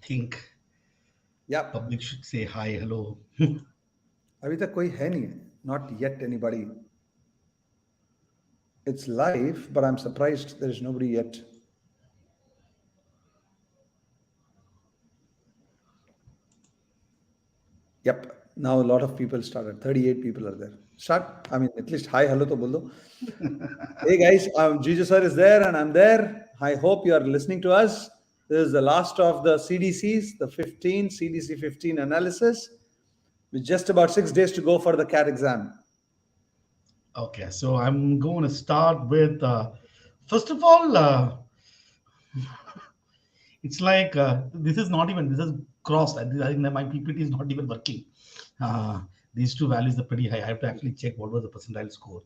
think Yeah. public should say hi, hello. अभी तक कोई है नहीं है. Not yet anybody. It's live, but I'm surprised there is nobody yet. Yep. Now a lot of people started. 38 people are there. Start. I mean, at least hi, hello to bol do. Hey guys, Jiju sir is there and I'm there. I hope you are listening to us. This is the last of the CDCs, the 15 CDC 15 analysis, with just about 6 days to go for the CAT exam. Okay, so I'm going to start with first of all, it's like this is not even this is crossed. I think that my PPT is not even working. Uh, these two values are pretty high. I have to actually check what was the percentile score.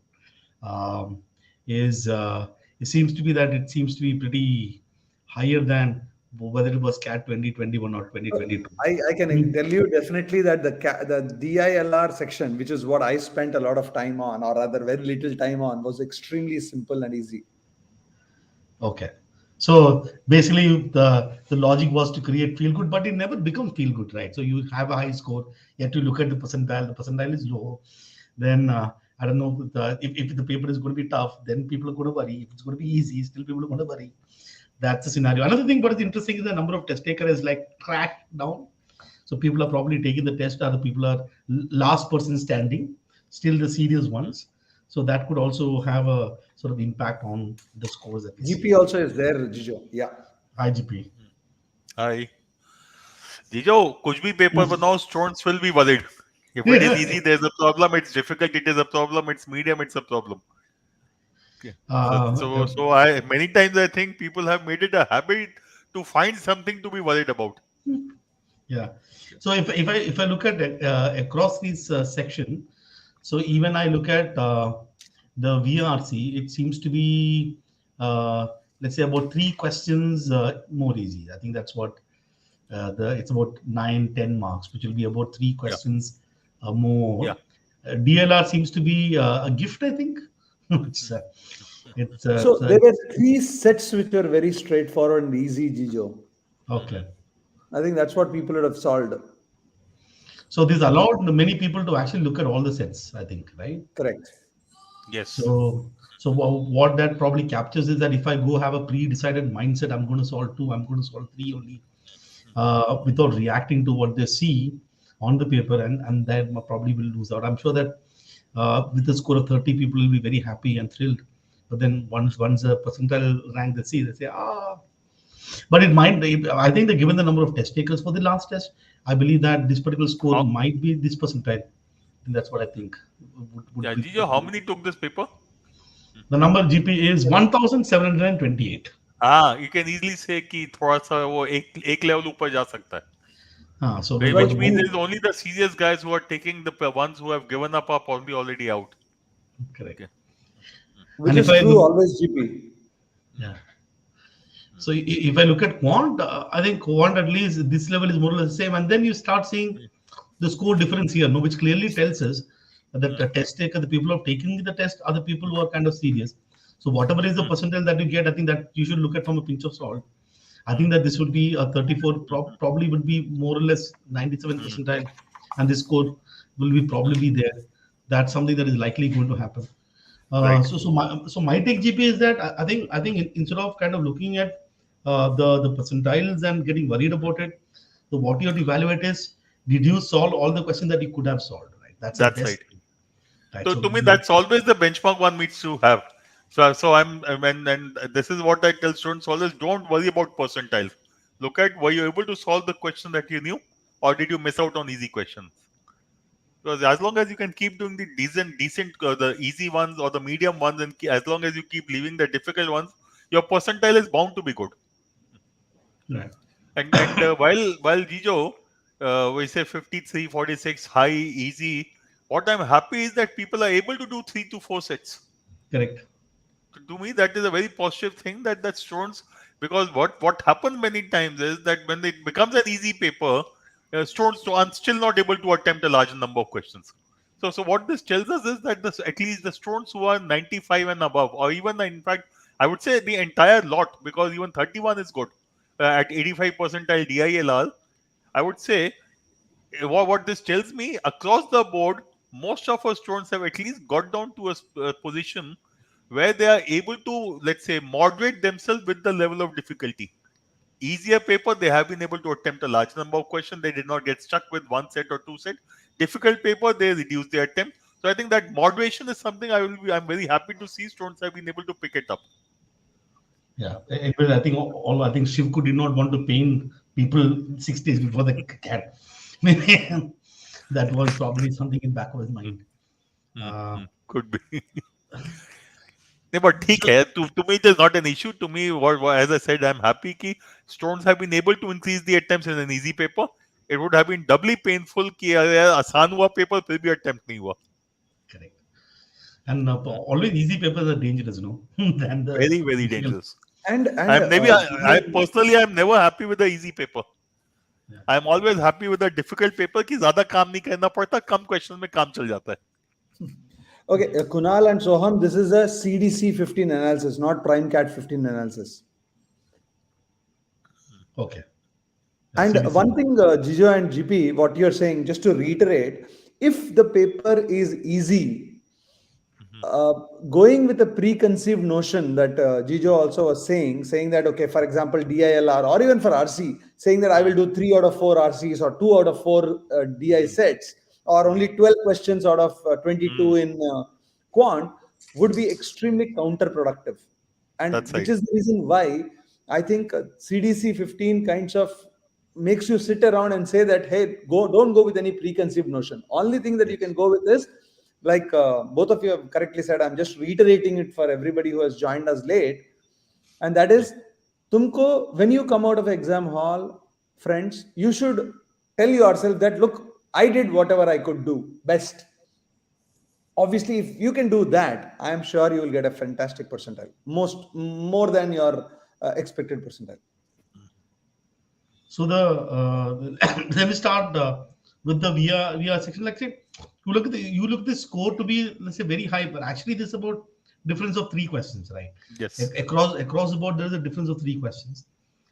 Um, is It seems to be that it seems to be pretty higher than whether it was CAT 2021 or 2022. I can tell you definitely that the DILR section, which is what I spent a lot of time on, or rather very little time on, was extremely simple and easy. Okay. So basically, the logic was to create feel good, but it never becomes feel good, right? So you have a high score, you have to look at the percentile. The percentile is low, then I don't know if the paper is going to be tough, then people are going to worry. If it's going to be easy, still people are going to worry. That's the scenario. Another thing, what is interesting is the number of test takers is like tracked down. So people are probably taking the test. Other people are last person standing, still the serious ones. So that could also have a sort of impact on the scores that we see. GP also is there, Jijo. Yeah. IGP. Hi. Jijo, कुछ भी paper बनाओ, students will be worried. If it is easy, there's a problem. It's difficult, it is a problem. It's medium, it's a problem. Okay. So I many times I think people have made it a habit to find something to be worried about. Yeah. So if I look at across this section, so even I look at the VRC, it seems to be let's say about 3 questions more easy. I think that's what the it's about 9-10 marks, which will be about 3 questions more. Yeah. DLR seems to be a gift, I think. it's So there were 3 sets which were very straightforward and easy, Jijo. okay. I think that's what people would have solved. So this allowed many people to actually look at all the sets, I think, right? Correct. Yes. So what that probably captures is that if I go have a pre-decided mindset, I'm going to solve 2, I'm going to solve 3 only, without reacting to what they see on the paper, and then probably will lose out. I'm sure that with a score of 30, people will be very happy and thrilled. But then once a percentile rank they see, they say, ah. But it might. I think that given the number of test takers for the last test, I believe that this particular score How, might be this percentile. And that's what I think. yeah, Jijo, how many took this paper? The number GP is 1728. You can easily say कि थोड़ा सा वो एक level ऊपर जा सकता है. So Which means it is only the serious guys who are taking the ones who have given up are probably already out. correct. Okay. Which And is if I true, look, always GP. yeah. So if I look at quant, I think quant at least this level is more or less the same, and then you start seeing the score difference here, no, which clearly tells us that the test taker, the people who are taking the test, are the people who are kind of serious. So whatever is the percentile that you get, I think that you should look at from a pinch of salt. I think that this would be a 34, probably would be more or less 97 percentile, and this score will be probably be there. That's something that is likely going to happen. Right. So my take GP is that I think instead of kind of looking at the percentiles and getting worried about it, the what you have to evaluate is, did you solve all the questions that you could have solved, right? That's the That's best right. thing, right? So So to me, that's always the benchmark one needs to have. So and this is what I tell students always: don't worry about percentiles. Look at, were you able to solve the question that you knew, or did you miss out on easy questions? Because as long as you can keep doing the decent, the easy ones or the medium ones, and as long as you keep leaving the difficult ones, your percentile is bound to be good. right. And while Gijo, we say 53, 46, high, easy. What I'm happy is that people are able to do 3 to 4 sets. Correct. To me, that is a very positive thing that students, because what happens many times is that when it becomes an easy paper, students are still not able to attempt a large number of questions. So what this tells us is that at least the students who are 95 and above, or even in fact, I would say the entire lot, because even 31 is good. at 85 percentile DILR, I would say what this tells me across the board, most of our students have at least got down to a position where they are able to, let's say, moderate themselves with the level of difficulty. Easier paper, they have been able to attempt a large number of questions. They did not get stuck with one set or two set. Difficult paper, they reduce their attempt. So I think that moderation is something I'm very happy to see students have been able to pick it up. Yeah, anyway, I think I think Shivku did not want to pain people 6 days before the cat. Maybe that was probably something in back of his mind. Uh, Could be. नहीं, but ठीक so है, to me it is not an issue. To me, as I said, I'm happy कि students have been able to increase the attempts in an easy paper. It would have been doubly painful कि यार आसान हुआ paper फिर भी attempt नहीं हुआ. correct. And Hmm. always easy papers are dangerous, no? Than the Very, very difficult. dangerous. And I'm maybe I personally I'm never happy with the easy paper. Yeah, I'm always happy with the difficult paper कि ज्यादा काम नहीं करना पड़ता, कम question में काम चल जाता है. okay, Kunal and Soham, this is a CDC 15 analysis, not Prime Cat 15 analysis. okay. And CDC. one thing, Jijo and GP, what you're saying, just to reiterate, if the paper is easy, uh, going with a preconceived notion that Jijo also was saying that, okay, for example, DILR or even for RC, saying that I will do 3 out of 4 RCs or 2 out of 4 DI sets or only 12 questions out of 22 in quant would be extremely counterproductive. And That's which right. is the reason why I think CDC 15 kinds of makes you sit around and say that, hey, don't go with any preconceived notion. Only thing that you can Yes. go with is, like both of you have correctly said, I'm just reiterating it for everybody who has joined us late, and that is, tumko, when you come out of exam hall, friends, you should tell yourself that, look, I did whatever I could do best. Obviously, if you can do that, I am sure you will get a fantastic percentile, more than your expected percentile. So let me start with the VR section. Like say, you look at the score to be, let's say, very high, but actually this is about difference of 3 questions, right? Yes. Across the board, there is a difference of 3 questions,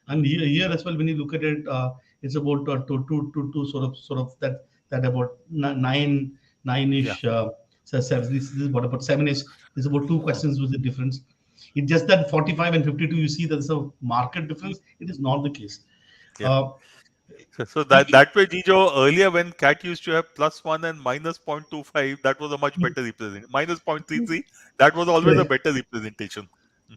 and here as well, when you look at it, it's about to sort of that about nine Yeah. ish. So seven, this is what about 7 ish. There's about 2 questions with the difference. It's just that 45 and 52, you see there's a market difference. It is not the case. Yeah. Uh, So if, that way, Jijo, earlier when CAT used to have +1 and -0.25, that was a much better representation. -0.33, that was always a correct, better representation.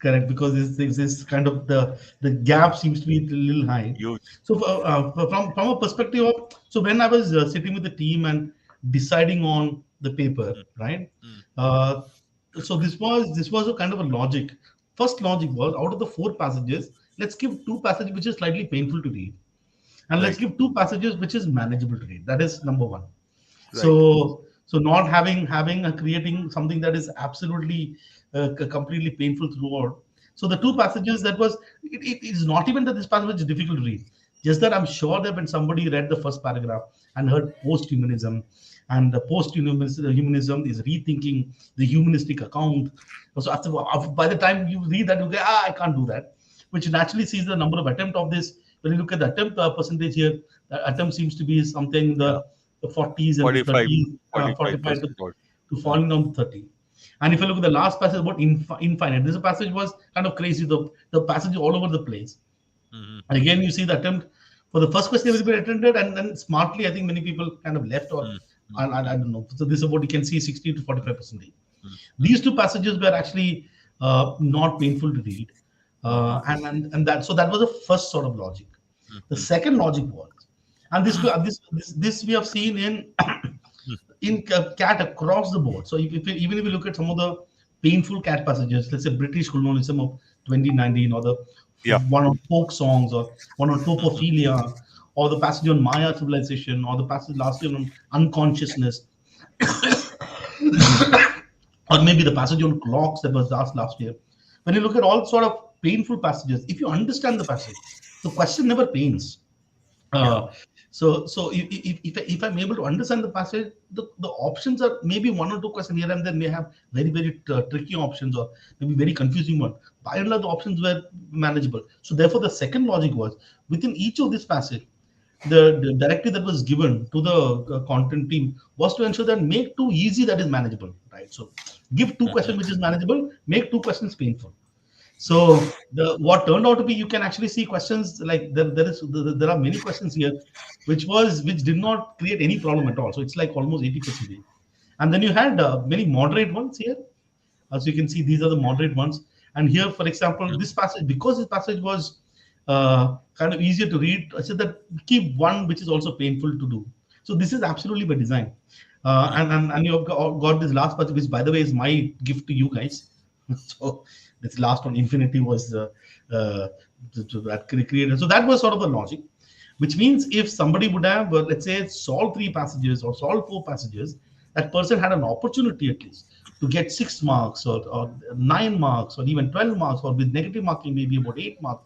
correct, because this kind of the gap seems to be a little high. Huge. So from a perspective of, so when I was sitting with the team and deciding on the paper, Mm, right? mm, Uh, so this was a kind of a logic. First logic was, out of the 4 passages, let's give 2 passages which is slightly painful to read, and let's right, give 2 passages which is manageable to read. That is number one. right. So not having creating something that is absolutely completely painful throughout. So the two Mm, passages, that was, it is not even that this passage is difficult to read, just that I'm sure that when somebody read the first paragraph and heard post-humanism, and the post-humanism is rethinking the humanistic account. So by the time you read that, you go, I can't do that, which naturally sees the number of attempt of this. When you look at the attempt percentage here, the attempt seems to be something in yeah. the 40s and the 45, 30s, 45 45% odd. to falling down to 30. And if you look at the last passage about infinite, this passage was kind of crazy. The passage all over the place. Mhm. And again, you see the attempt for the first question everybody attended, and then smartly, I think many people kind of left, or Mm, mm, I don't know. So this is about, you can see 60 to mm, 45%. mm, mm, These two passages were actually not painful to read, mhm, and that, so that was the first sort of logic. The mhm, second logic was, and this we have seen in mm. in cat across the board. So even if you look at some of the painful cat passages, let's say British colonialism of 2019, or the Yeah. one on folk songs, or one on Mhm, topophilia, or the passage on Maya civilization, or the passage last year on unconsciousness, or maybe the passage on clocks that was asked last year. When you look at all sort of painful passages, if you understand the passage, the question never pains. yeah. Uh, So if I'm able to understand the passage, the options are maybe one or two questions here and there may have very tricky options or maybe very confusing one. By and large, the options were manageable. So therefore, the second logic was within each of this passage, the directive that was given to the content team was to ensure that make two easy that is manageable, right? So give two questions which is manageable, make two questions painful. So the what turned out to be, you can actually see questions like there are many questions here, which did not create any problem at all. So it's like almost 80%. And then you had many moderate ones here. As you can see, these are the moderate ones. And here, for example, this passage, because this passage was kind of easier to read, I said that keep one which is also painful to do. So this is absolutely by design. And you've got this last passage, which by the way is my gift to you guys. So this last one, Infinity, was uh, that created. So that was sort of the logic, which means if somebody would have, let's say, solved three passages or solved four passages, that person had an opportunity at least to get 6 marks or 9 marks or even 12 marks, or with negative marking, maybe about 8 marks.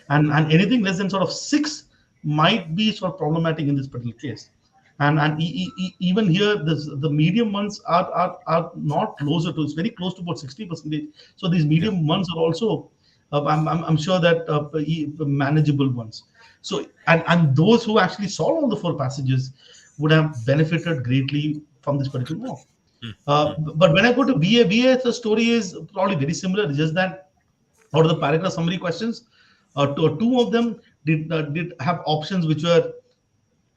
And anything less than sort of six might be sort of problematic in this particular case. And even here, the medium ones are not closer to, it's very close to about 60%. So these Yeah. medium ones are also, I'm sure that manageable ones. So, and those who actually solve all the four passages would have benefited greatly from this particular mock. But when I go to VA, the story is probably very similar. It's just that out of the paragraph summary questions, two of them did have options which were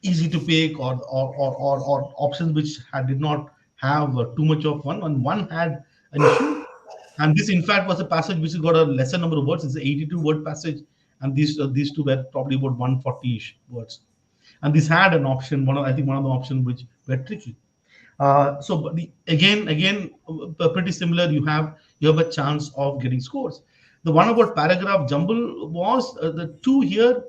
easy to pick, or options which did not have too much of one, and one had an issue. And this, in fact, was a passage which has got a lesser number of words. It's an 82 word passage, and these two were probably about 140-ish words. And this had an option, I think one of the options which were tricky. So but again, pretty similar. You have a chance of getting scores. The one about paragraph jumble was the two here.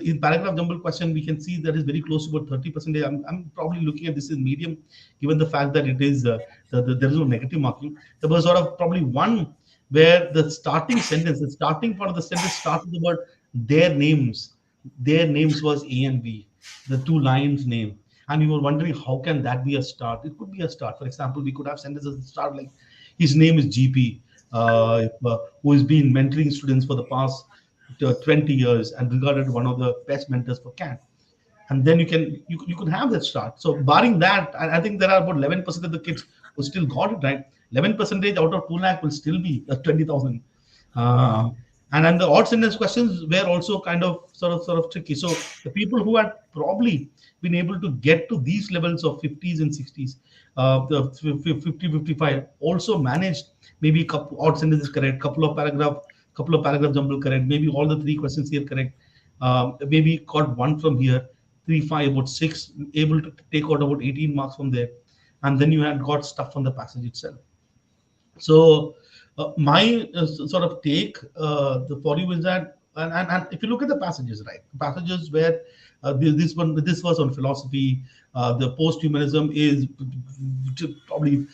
In paragraph jumble question, we can see that is very close to about 30%. I'm probably looking at this as medium, given the fact that it is there is no negative marking. There was sort of probably one where the starting sentence, the starting part of the sentence started with the word their names. Their names was A and B, the two lines name, and we were wondering how can that be a start. It could be a start. For example, we could have sentences that start like his name is GP, who has been mentoring students for the past 20 years and regarded one of the best mentors for CAT. And then you could have that start. So barring that, I think there are about 11% of the kids who still got it right. 11% out of 2 lakh will still be 20,000. uh, and then the odd sentence questions were also kind of sort of tricky. So the people who had probably been able to get to these levels of 50s and 60s, the 50 55, also managed maybe a couple odd sentences correct, couple of paragraph jumble correct, maybe all the three questions here correct, maybe got one from here, 3 5 about 6, able to take out about 18 marks from there. And then you had got stuff from the passage itself. So my sort of take for you is that, and if you look at the passages, right, passages where this was on philosophy, the post-humanism is probably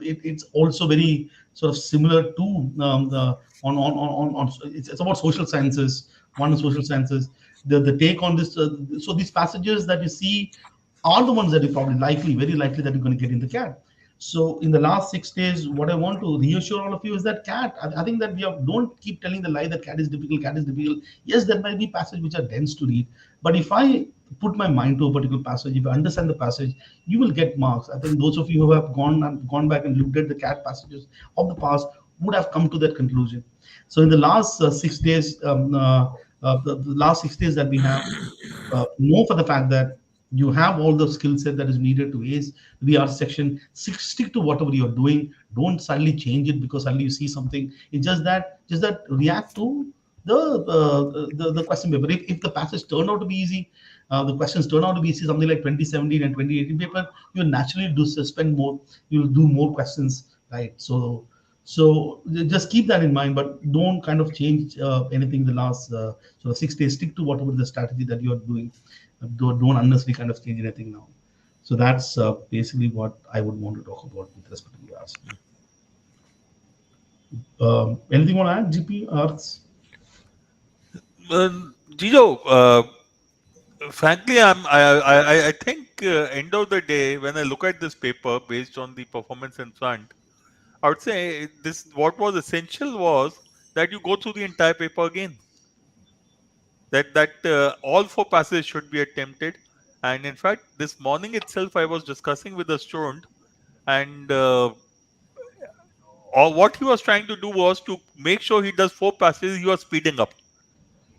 it's also very sort of similar to the on it's about social sciences. One is social sciences. The take on this, so these passages that you see are the ones that you probably very likely that you're going to get in the CAT. So in the last 6 days, what I want to reassure all of you is that CAT, I think that don't keep telling the lie that CAT is difficult, CAT is difficult. Yes, there might be passages which are dense to read, but if I put my mind to a particular passage, if I understand the passage, you will get marks. I think those of you who have gone back and looked at the CAT passages of the past would have come to that conclusion. So in the last 6 days, the last 6 days that we have, know for the fact that you have all the skill set that is needed to ace the VR section. Stick to whatever you're doing. Don't suddenly change it because suddenly you see something. It's just that react to the question paper. If the passage turned out to be easy, the questions turn out to be easy, something like 2017 and 2018 paper, you naturally do spend more. You'll do more questions, right? So just keep that in mind, but don't kind of change anything the last sort of 6 days. Stick to whatever the strategy that you are doing. Don't unnecessarily kind of change anything now. So that's basically what I would want to talk about with respect to yours. Anything you want to add, GP? Arts? Jijo, Frankly, I think end of the day, when I look at this paper based on the performance in front, I would say this what was essential was that you go through the entire paper again. That all four passages should be attempted. And in fact, this morning itself, I was discussing with a student, and or what he was trying to do was to make sure he does four passages. He was speeding up,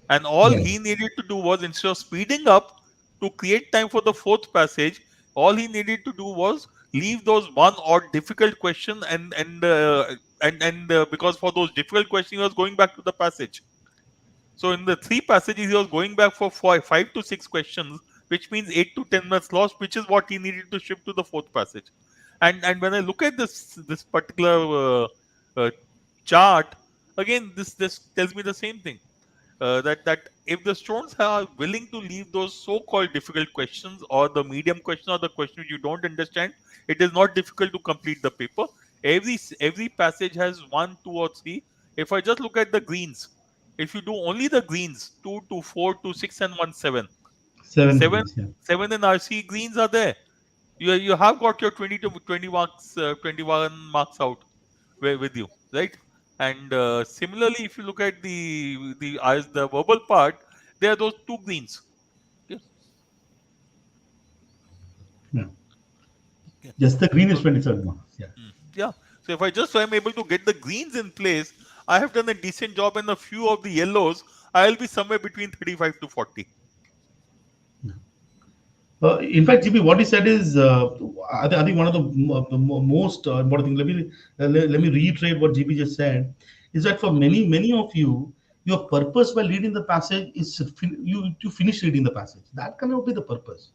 and all he Yes. needed to do was, instead of speeding up to create time for the fourth passage, all he needed to do was leave those one or difficult question, and because for those difficult questions he was going back to the passage. So in the three passages, he was going back for 5 to 6 questions, which means 8 to 10 minutes lost, which is what he needed to shift to the fourth passage. And when I look at this particular uh, chart, again, this tells me the same thing. That if the students are willing to leave those so-called difficult questions, or the medium question, or the question which you don't understand, it is not difficult to complete the paper. Every passage has one, two, or three. If I just look at the greens, if you do only the greens, 2 to 4 to 6 and 1 7, Seven 7 greens. Yeah. 7 in RC greens are there. You have got your 20 to 20 marks, 21 marks out with you, right? And similarly, if you look at the as the verbal part, there are those two greens. Okay. Yeah. Okay. Just the green is So 27 marks. Yeah. yeah. So if I just am able to get the greens in place, I have done a decent job, and a few of the yellows, I'll be somewhere between 35 to 40. In fact, GP, what he said is, I think one of the most important things. Let me reiterate what GP just said. Is that for Mhm. many of you, your purpose while reading the passage is you to finish reading the passage. That cannot be the purpose.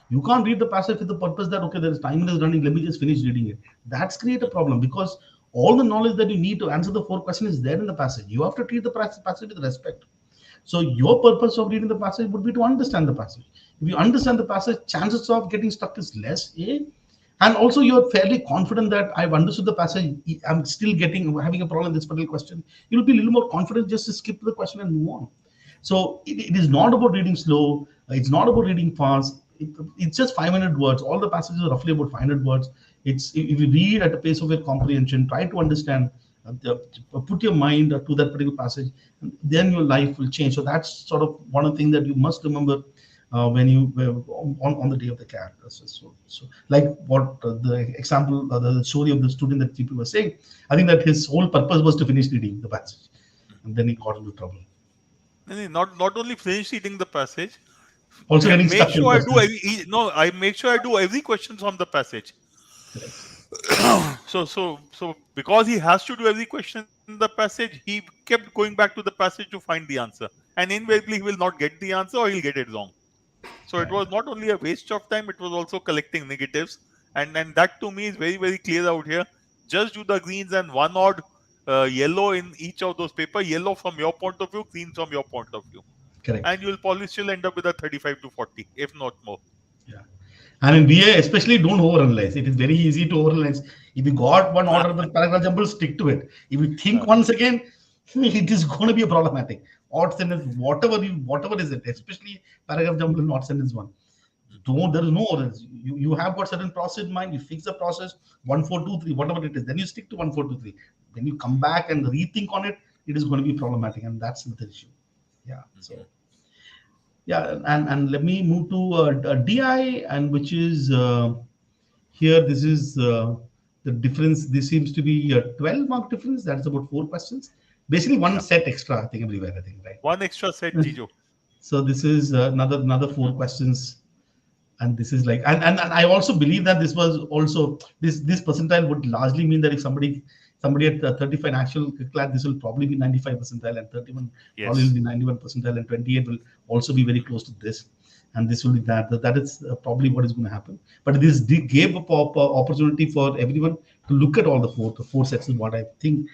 You can't read the passage with the purpose that okay, there is time is running. Let me just finish reading it. That's create a problem because all the knowledge that you need to answer the four questions is there in the passage. You have to treat the passage with respect. So your purpose of reading the passage would be to understand the passage. If you understand the passage, chances of getting stuck is less. And also you're fairly confident that I've understood the passage. I'm still having a problem with this particular question. You'll be a little more confident just to skip the question and move on. So it is not about reading slow. It's not about reading fast. It's just 500 words. All the passages are roughly about 500 words. It's if you read at the pace of your comprehension, try to understand, put your mind to that particular passage, then your life will change. So that's sort of one of the things that you must remember when you on the day of the characters. So like what the example, the story of the student that GP was saying, I think that his whole purpose was to finish reading the passage, and then he got into trouble. Not only finish reading the passage, Also getting make stuck in sure I do questions. no, I make sure I do every question from the passage. Correct. So because he has to do every question in the passage, he kept going back to the passage to find the answer, and invariably he will not get the answer, or he'll get it wrong. So it Right. was not only a waste of time, it was also collecting negatives. And that to me is very clear out here. Just do the greens and one odd yellow in each of those paper, yellow from your point of view, green from your point of view, Correct. and you will probably still end up with a 35 to 40, if not more. Yeah. And in BA, especially, don't overanalyze. It is very easy to overanalyze. If you got one order of the paragraph jumble, stick to it. If you think Uh, once again, it is going to be a problematic. Odd sentence, whatever is it, especially paragraph jumble and odd sentence one. Don't, there is no others. You have got certain process in mind. You fix the process 1 4 2 3, whatever it is. Then you stick to 1 4 2 3. When you come back and rethink on it, it is going to be problematic, and that's the issue. Yeah. So mhm. yeah, and let me move to DI, and which is here. This is the difference. This seems to be a 12 mark difference. That's about four questions. Basically, one Yeah. set extra. I think everywhere. I think One extra set, right. Jijo. So this is another four questions, and this is like, and I also believe that this was also this percentile would largely mean that if somebody at 35 in actual class, this will probably be 95 percentile, and 31 probably will Yes. be 91 percentile, and 28 will also be very close to this, and this will be that is probably what is going to happen. But this gave a opportunity for everyone to look at all the four sets is what I think.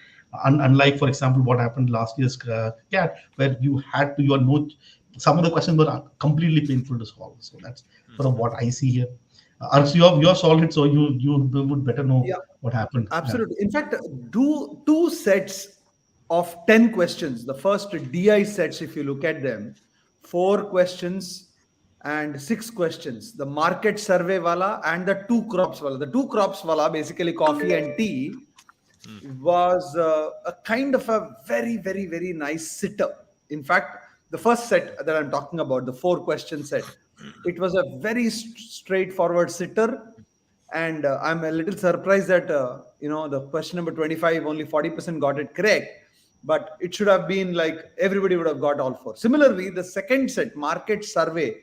Unlike, for example, what happened last year's cat, where you are no, some of the questions were completely painful to solve. So that's sort of Mhm. what I see here. Arts, you're solved it, so you would better know Yeah, what happened. Yeah. absolutely. In fact, do two sets of 10 questions. The first DI sets, if you look at them, four questions and 6 questions. The market survey wala and the two crops wala. The two crops wala, basically coffee and tea, was a kind of a very, very, very nice sitter. In fact, the first set that I'm talking about, the 4 question set, it was a very straightforward sitter. And I'm a little surprised that, the question number 25, only 40% got it correct. But it should have been like everybody would have got all 4. Similarly, the second set, market survey,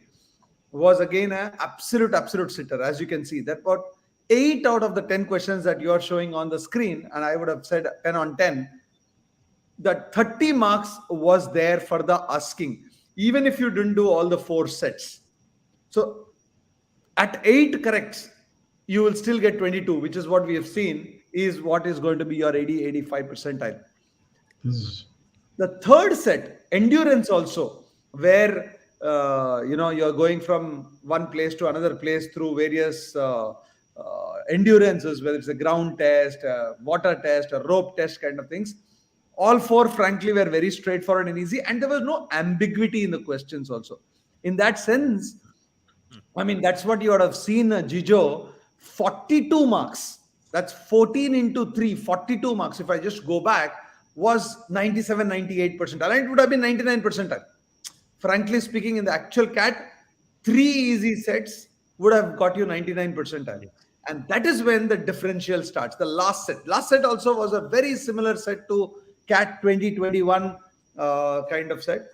was again an absolute sitter. As you can see, that about 8 out of the 10 questions that you are showing on the screen, and I would have said 10 on 10, that 30 marks was there for the asking, even if you didn't do all the 4 sets. So at 8 corrects, you will still get 22, which is what we have seen is what is going to be your 80-85 percentile. The third set, endurance also, where you're going from one place to another place through various endurances, whether it's a ground test, a water test, a rope test kind of things. All 4, frankly, were very straightforward and easy, and there was no ambiguity in the questions also. In that sense, I mean, that's what you would have seen, Jijo, 42 marks. That's 14 into 3, 42 marks. If I just go back, was 97, 98 percentile. And it would have been 99 percentile. Frankly speaking, in the actual CAT, 3 easy sets would have got you 99 percentile. And that is when the differential starts. The last set. Last set also was a very similar set to CAT 2021 kind of set.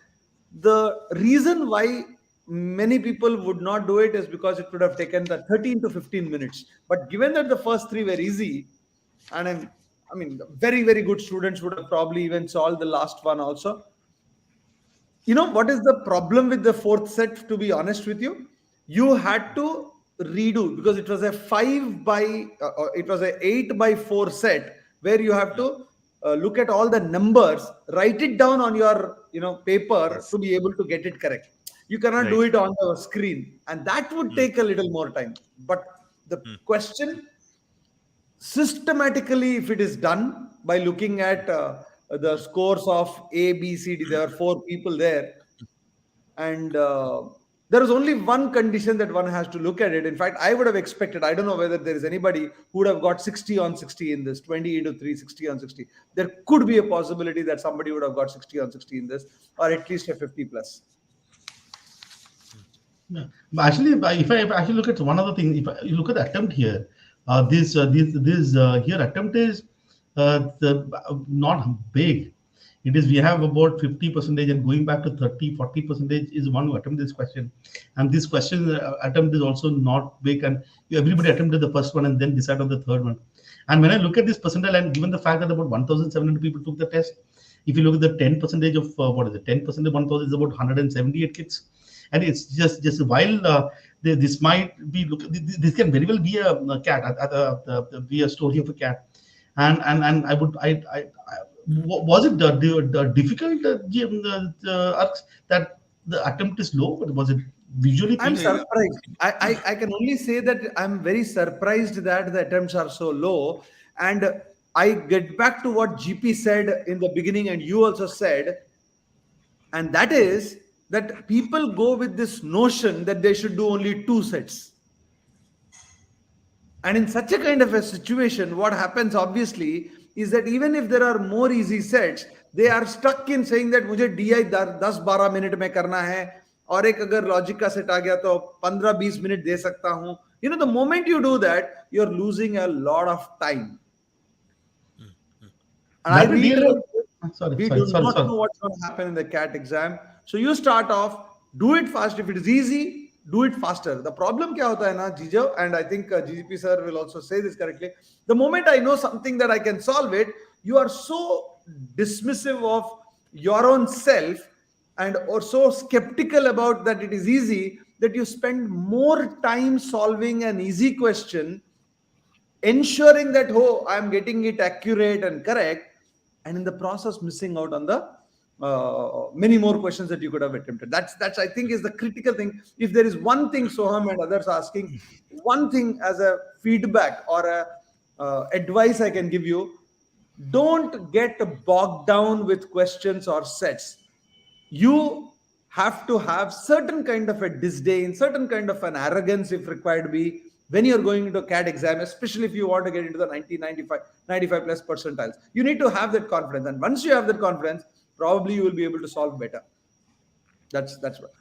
The reason why many people would not do it is because it would have taken the 13 to 15 minutes. But given that the first 3 were easy, and I mean, very, very good students would have probably even solved the last one also. You know what is the problem with the 4th set, to be honest with you? You had to redo, because it was a 8 by 4 set, where you have to look at all the numbers, write it down on your paper to be able to get it correct. You cannot do it on the screen, and that would take a little more time. But the question, systematically, if it is done by looking at the scores of A, B, C, D, there are 4 people there, and there is only one condition that one has to look at it. In fact, I would have expected, I don't know whether there is anybody who would have got 60 on 60 in this, 20 into 3, 60 on 60. There could be a possibility that somebody would have got 60 on 60 in this, or at least a 50 plus. Yeah. But actually, if I actually look at one other thing, if you look at the attempt here, this here attempt is not big. It is, we have about 50%, and going back to 30-40% is one who attempted this question. And this question attempt is also not big, and everybody attempted the first one and then decided on the third one. And when I look at this percentile, and given the fact that about 1,700 people took the test, if you look at the 10% of what is it, 10% of 1,000 is about 178 kids. And it's just while this might be, this can very well be a cat, be a story of a cat. And I would, was it the difficult that the attempt is low, but was it visually? I'm surprised. I can only say that I'm very surprised that the attempts are so low. And I get back to what GP said in the beginning, and you also said, and that is that people go with this notion that they should do only 2 sets. And in such a kind of a situation, what happens obviously is that even if there are more easy sets, they are stuck in saying that मुझे DI 10-12 minute में करना है, और एक अगर logic का set आ गया तो 15-20 मिनट दे सकता हूं. You know, the moment you do that, you're losing a lot of time. And I reiterate, we do not know what's going to happen in the CAT exam. So you start off, do it fast. If it is easy, do it faster. The problem kya hota hai na, Jijo, and I think GGP sir will also say this correctly. The moment I know something that I can solve it, you are so dismissive of your own self and or so skeptical about that it is easy that you spend more time solving an easy question, ensuring that, oh, I'm getting it accurate and correct, and in the process missing out on the many more questions that you could have attempted. That's I think is the critical thing. If there is one thing Soham and others asking, one thing as a feedback or a advice I can give you, don't get bogged down with questions or sets. You have to have certain kind of a disdain, certain kind of an arrogance if required be, when you're going into a CAT exam, especially if you want to get into the 90, 95, 95 plus percentiles. You need to have that confidence. And once you have that confidence, probably you will be able to solve better. That's what.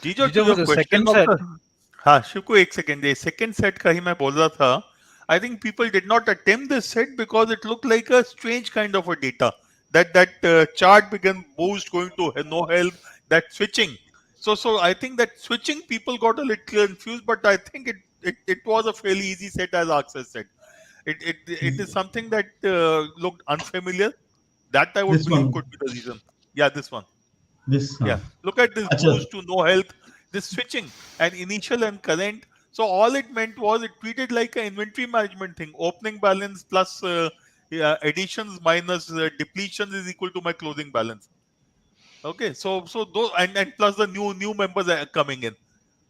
Jijo to Jijo, your for the question second of set, the हाँ शिव को एक second ये second set का ही मैं बोल रहा था I think people did not attempt this set because it looked like a strange kind of a data that chart began boost going to no help that switching so I think that switching people got a little confused but I think it was a fairly easy set as Access said it is something that looked unfamiliar that I would This believe one, could be the reason yeah this one this, yeah, look at this Acha, boost to no health, this switching and initial and current. So all it meant was it treated like an inventory management thing. Opening balance plus yeah, additions minus depletions is equal to my closing balance. Okay, so those and plus the new members are coming in.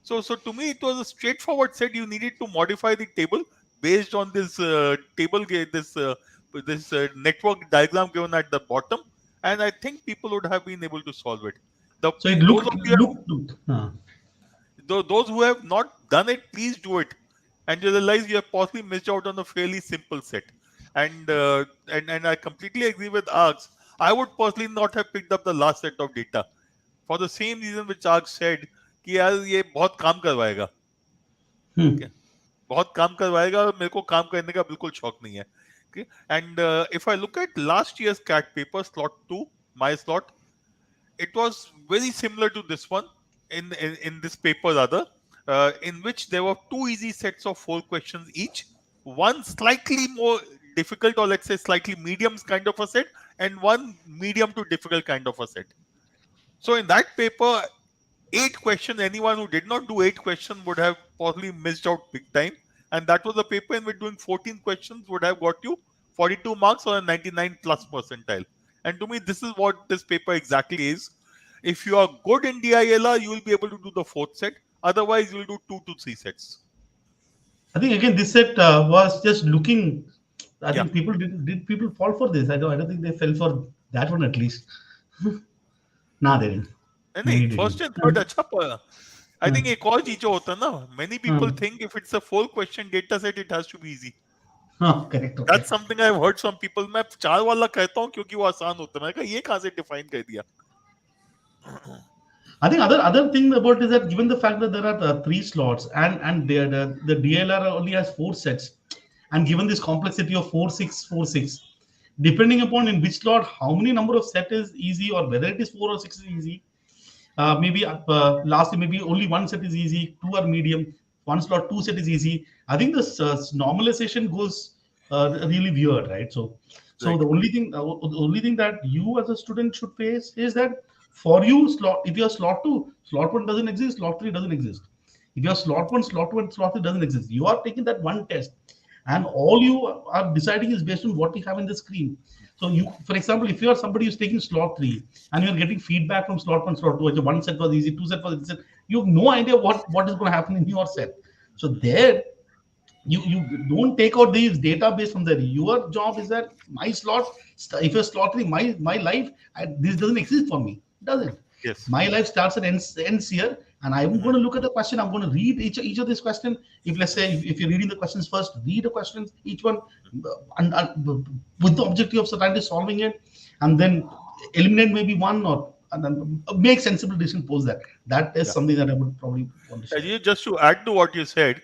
So to me it was a straightforward set. You needed to modify the table based on this this network diagram given at the bottom, and I think people would have been able to solve it. so it Those looked, of you those who have not done it, please do it, and you realize you have possibly missed out on a fairly simple set. And I completely agree with Args. I would personally not have picked up the last set of data for the same reason which Args said कि यार ये बहुत काम करवाएगा hmm. okay? बहुत काम करवाएगा और मेरे को काम करने का बिल्कुल शौक नहीं है okay? And if I look at last year's CAT paper slot 2 my slot it was very similar to this one in this paper rather in which there were two easy sets of four questions each one slightly more difficult or let's say slightly medium kind of a set and one medium to difficult kind of a set so in that paper eight questions anyone who did not do eight questions would have possibly missed out big time and that was a paper in which doing 14 questions would have got you 42 marks or a 99 plus percentile and to me this is what this paper exactly is if you are good in DILR you will be able to do the fourth set otherwise you will do 2 to 3 sets I think again this set was just looking. I yeah think people did people fall for this. I don't think they fell for that one at least. Nah, they didn't. नहीं Many first didn't. And third अच्छा पढ़ा I think एक और चीज जो होता है ना many people Hmm. think if it's a full question data set it has to be easy Correct. Okay. That's something I've heard some people. मैं चार वाला कहता हूँ क्योंकि वो आसान होता है मैंने कहा ये कहाँ से डिफाइन कर दिया I think other thing about is that given the fact that there are three slots and the DLR only has four sets, and given this complexity of 4 6 4 6, depending upon in which slot how many number of set is easy or whether it is 4 or 6 is easy, maybe lastly maybe only one set is easy, two are medium, one slot two set is easy. I think this normalization goes really weird, right? So Right. the only thing that you as a student should face is that for you slot if you're slot two, slot one doesn't exist, slot three doesn't exist. If you're slot one, slot three doesn't exist. You are taking that one test, and all you are deciding is based on what you have in the screen. So you, for example, if you are somebody who's taking slot three and you're getting feedback from slot one, slot two, okay, one set was easy, two set was easy, you have no idea what is going to happen in your set. So there you don't take out these database from there. Your job is that my slot, if you're slot three, my life, this doesn't exist for me. It doesn't. Yes. My life starts and ends here, and I'm going to look at the question. I'm going to read each of these questions. If let's say if you're reading the questions first, read the questions each one, with the objective of certainly solving it, and then eliminate maybe one or and then make sensible decision post that. That is Yeah. something that I would probably want to share. Just to add to what you said,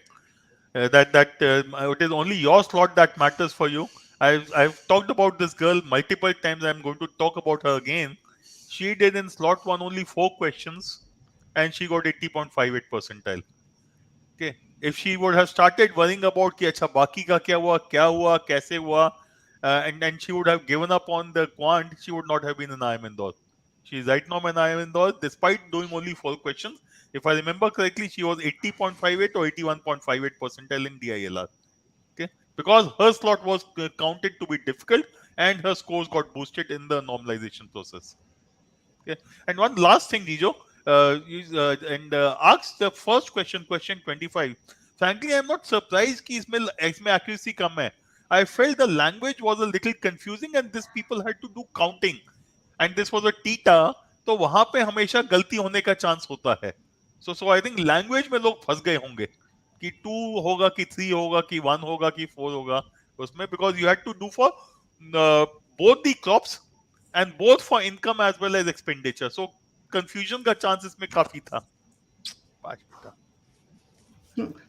that it is only your slot that matters for you. I've talked about this girl multiple times. I'm going to talk about her again. She did in slot one only 4 questions, and she got 80.58 percentile. Okay, if she would have started worrying about कि अच्छा बाकी का क्या हुआ कैसे हुआ and she would have given up on the quant, she would not have been in IIM Indore. She is right now in IIM Indore despite doing only 4 questions. If I remember correctly, she was 80.58 or 81.58 percentile in DILR. Okay, because her slot was counted to be difficult and her scores got boosted in the normalization process. Okay. And one last thing, Gijo, ask the first question, question 25. Frankly, I'm not surprised कि इसमें accuracy कम है. I felt the language was a little confusing and this people had to do counting. And this was a theta तो वहां पे हमेशा गलती होने का चांस होता है. सो आई थिंक लैंग्वेज में लोग फंस गए होंगे कि 2 होगा कि 3 होगा कि 1 होगा कि 4 होगा उसमें, because you had to do for both the crops and both for income as well as expenditure. So confusion का चांस इसमें काफी था. 5 बेटा.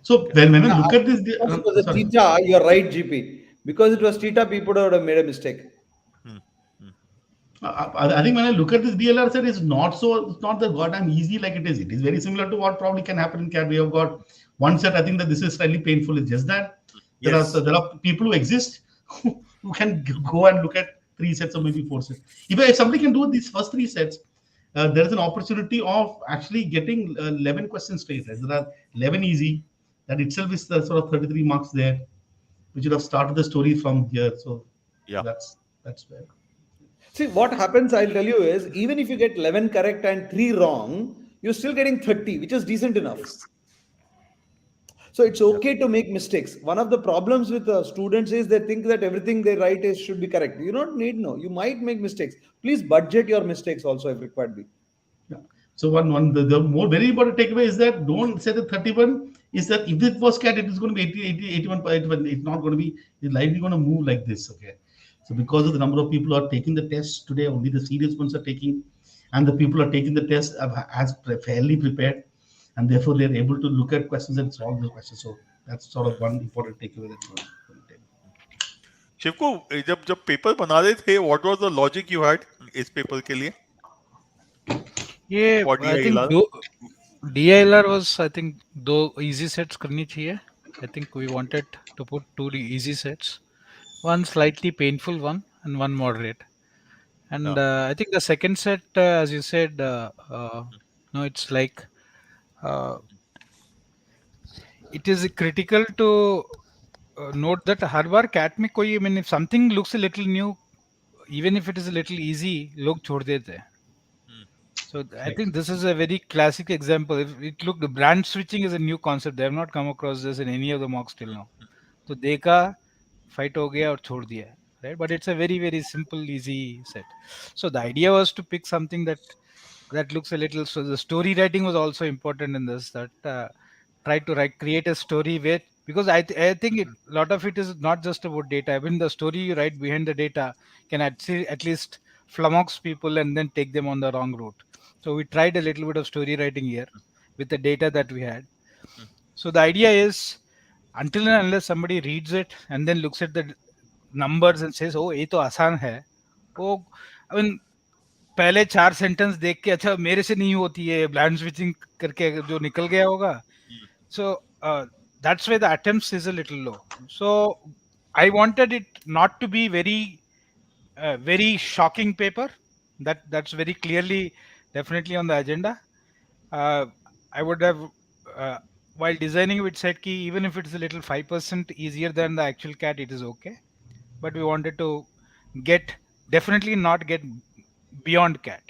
So when I Yeah, look at this, because it was a sorry. theta, you're right, GP. Because it was theta, people would have made a mistake. Hmm, hmm, I think when I look at this DLR set, it's not so, it's not that goddamn easy like it is. It is very similar to what probably can happen in CAD. We have got one set. I think that this is slightly painful. It's just that yes. there are people who exist who can go and look at 3 sets or maybe 4 sets. If somebody can do these first 3 sets, there is an opportunity of actually getting 11 questions straight. Right? There are 11 easy. That itself is the sort of 33 marks there, which would have started the story from here. So Yeah. that's where. See, what happens, I'll tell you, is even if you get 11 correct and 3 wrong, you're still getting 30, which is decent enough. Yes. So it's Yeah. okay to make mistakes. One of the problems with students is they think that everything they write is should be correct. You don't need no. You might make mistakes. Please budget your mistakes also if required be. Yeah. So the more very important takeaway is that don't say that 31 is that if it was cat, it is going to be 80, 80, 81. It's not going to be, it's likely going to move like this. Okay. So because of the number of people who are taking the test today, only the serious ones are taking, and the people who are taking the test as fairly prepared, and therefore they're able to look at questions and solve those questions. So that's sort of one important takeaway that we're going to take. शिवको, जब जब paper बना रहे थे, what was the logic you had इस paper के लिए ये for I think DILR? दो DILR was I think दो easy sets करनी चाहिए. I think we wanted to put two easy sets, one slightly painful one and one moderate. And या. I think the second set, as you said, no, it's like uh, it is critical to note that her bar cat में कोई, I mean, if something looks a little new, even if it is a little easy, लोग छोड़ देते हैं. So I Correct. think this is a very classic example. If it look, the brand switching is a new concept. They have not come across this in any of the mocks till now. So देखा, fight हो गया और छोड़ दिया, right? But it's a very very simple, easy set. So the idea was to pick something that looks a little. So the story writing was also important in this. That try to create a story where, because I think a lot of it is not just about data. Even the story you write behind the data can at least flummox people and then take them on the wrong route. So we tried a little bit of story writing here with the data that we had. So the idea is, until and unless somebody reads it and then looks at the numbers and says, "Oh, ये तो आसान है," वो, I mean, पहले 4 sentence देख के अच्छा मेरे से नहीं होती है, ब्लैंड स्विचिंग करके जो निकल गया होगा. So that's why the attempts is a little low. So I wanted it not to be very shocking paper. That's very clearly definitely on the agenda. uh, I would have, uh, while designing it, said key, even if it's a little 5% easier than the actual cat, it is okay. But we wanted to get, definitely not get beyond cat,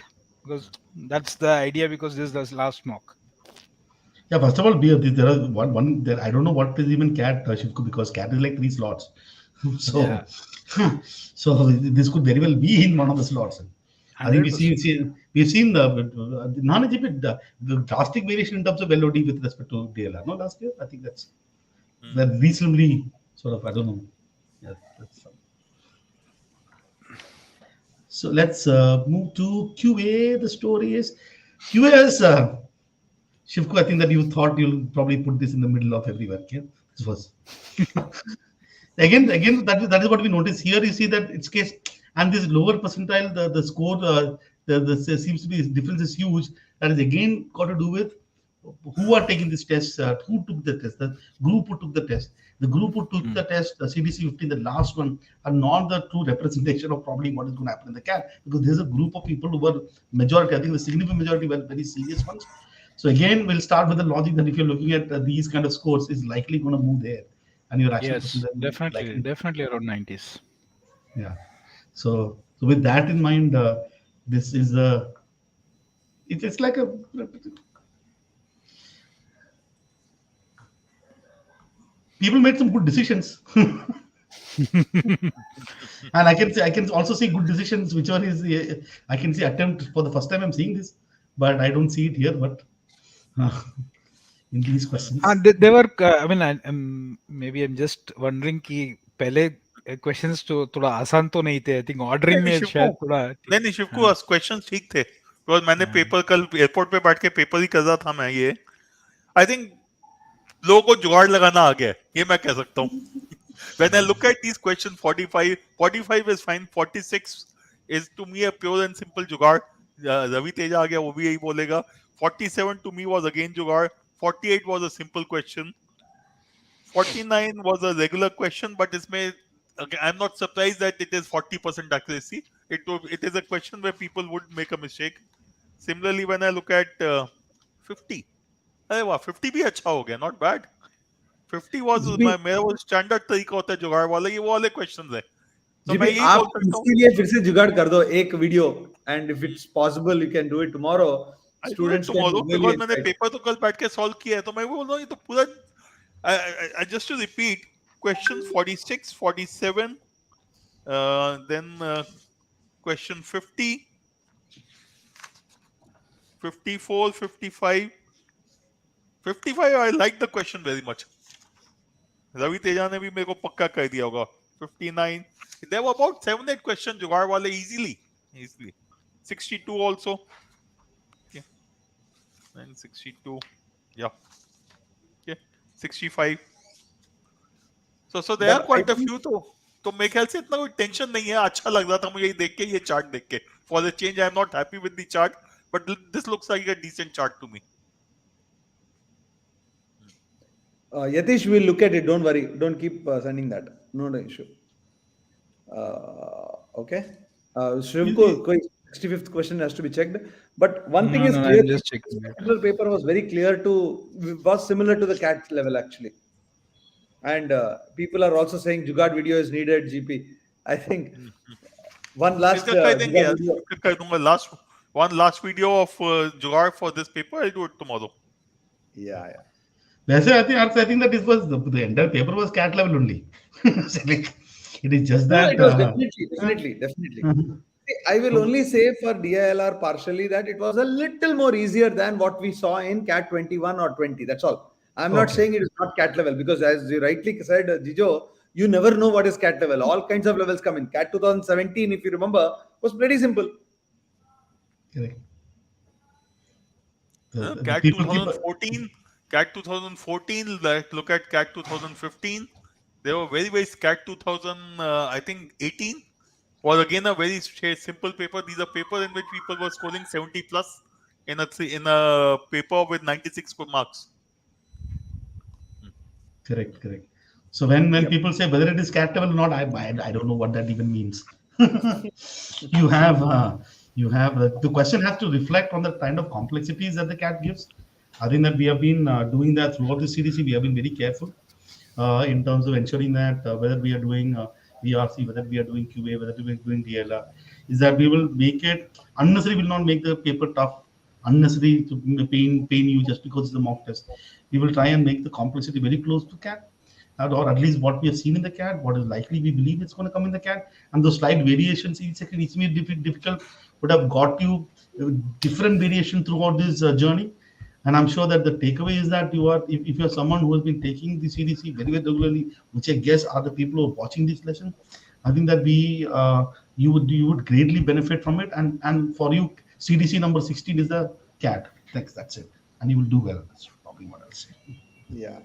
because that's the idea, because this is the last mock. Yeah, first of all, there are one there. I don't know what is even cat Shivku, because cat is like 3 slots. Yeah, So, so this could very well be in one of the slots. I think 100%. we've seen the drastic variation in terms of LOD with respect to DLR. No, last year I think that's reasonably sort of, I don't know. Yeah, that's, so let's move to QA. The story is QA is. Shivku, I think that you thought you'll probably put this in the middle of everywhere. Okay, this was again that is what we notice here. You see that it's case, and this lower percentile, the score, the seems to be difference is huge. That is again got to do with who are taking this test, who took the test, the group who took the test. The group who took the test, the CDC 15, the last one, are not the true representation of probably what is going to happen in the CAT, because there's a group of people who were majority. I think the significant majority were very serious ones. So again, we'll start with the logic that if you're looking at these kind of scores, is likely going to move there, and your actual Yes, percentile will definitely, likely, definitely around 90s. yeah. So with that in mind, this is it's like a people made some good decisions. And I can also see good decisions. Which one is I can see attempt for the first time I'm seeing this, but I don't see it here. But uh, in these questions, they were I mean maybe I'm just wondering कि पहले questions तो थोड़ा आसान तो नहीं थे. I think नहीं ordering नहीं में शिवको, शायद थोड़ा ठीक. नहीं शिवको, हाँ, क्वेश्चन ठीक थे, बिकॉज मैंने हाँ. पेपर कल एयरपोर्ट पे बैठ के पेपर ही कर रहा था मैं ये. आई थिंक लोगों को जुगाड़ लगाना आ गया है, ये मैं कह सकता हूँ. When I look at these questions, 45 is fine. 46 is to me a pure and simple जुगाड़. रवि तेजा आ गया, वो भी यही बोलेगा. 47 to me was again जुगाड़. 48 was a simple question. 49 was a regular question, but इसमें okay, I'm not surprised that it is 40% accuracy. It is a question where people would make a mistake. Similarly, when I look at 50, अरे वाह 50 भी अच्छा हो गया, not bad. 50 was GP मेरा वो standard तरीका होता है जुगाड़ वाला, ये वो वाले क्वेश्चन है. तो मैं जीपी यही आप बोल सकता हूँ. इसके लिए फिर से जुगाड़ कर दो एक video, and if it's possible you can do it tomorrow. I do it students can tomorrow really because मैंने एंजॉय. पेपर तो कल बैठ के सॉल्व किया है, तो मैं वो बोल रहा हूँ ये तो पूरा. Just to repeat, question 46, 47, then question 50, 54, 55. 55 I like the question very much. Ravi Teja ने भी मेरे को पक्का कर दिया होगा. 59, there were about 7-8 questions जुगाड़ वाले easily. 62 also. Okay. And 62, yeah. Okay. 65. So there are but I quite a think few. तो मेरे ख्याल से इतना कोई टेंशन नहीं है. अच्छा लग रहा था मुझे ये देख के, ये चार्ट देख के. For the change, I am not happy with the chart, but this looks like a decent chart to me. Yatish will look at it, don't worry, don't keep sending that, no issue. Okay. Shivko, you- 65th question has to be checked. But one thing No, is no, clear: I'm just this checking it. particular paper was very clear was similar to the CAT level actually. And people are also saying Jugaad video is needed. GP, I think one last इसका कर देंगे Jugaad यार, video. इसका कर दूंगा. Last video of जुगाड़ for this paper. I'll do it tomorrow. Yeah, yeah. वैसे I think that this was the entire paper was cat level only. So, like, it is just No, no, that. it was Uh, definitely. uh, See, I will so, only say for DILR partially that it was a little more easier than what we saw in CAT 21 or 20. That's all. I'm not okay. saying it is not CAT level because, as you rightly said, Jijo, you never know what is CAT level. All kinds of levels come in. CAT 2017, if you remember, was pretty simple. Correct. The CAT people keep. 2014, CAT 2014. Look at CAT 2015. They were very CAT 2000. I think 18 was again a very simple paper. These are papers in which people were scoring 70 plus in a paper with 96 good marks. Correct, correct. So when Yep. people say whether it is catable or not, I don't know what that even means. you have the question has to reflect on the kind of complexities that the cat gives. I think that we have been doing that throughout the CDC. We have been very careful in terms of ensuring that whether we are doing VRC, whether we are doing QA, whether we are doing DLR, is that we will make it unnecessary. Will not make the paper tough, unnecessary to pain you just because it's a mock test. We will try and make the complexity very close to CAT, or at least what we have seen in the CAT, what is likely we believe it's going to come in the CAT, and those slight variations each second, each may be difficult, would have got you different variation throughout this journey. And I'm sure that the takeaway is that if you're someone who has been taking the CDC very regularly, which I guess are the people who are watching this lesson, I think that you would greatly benefit from it. And for you, CDC number 16 is the CAT. Thanks, that's it, and you will do well. That's probably what I'll say. Yeah.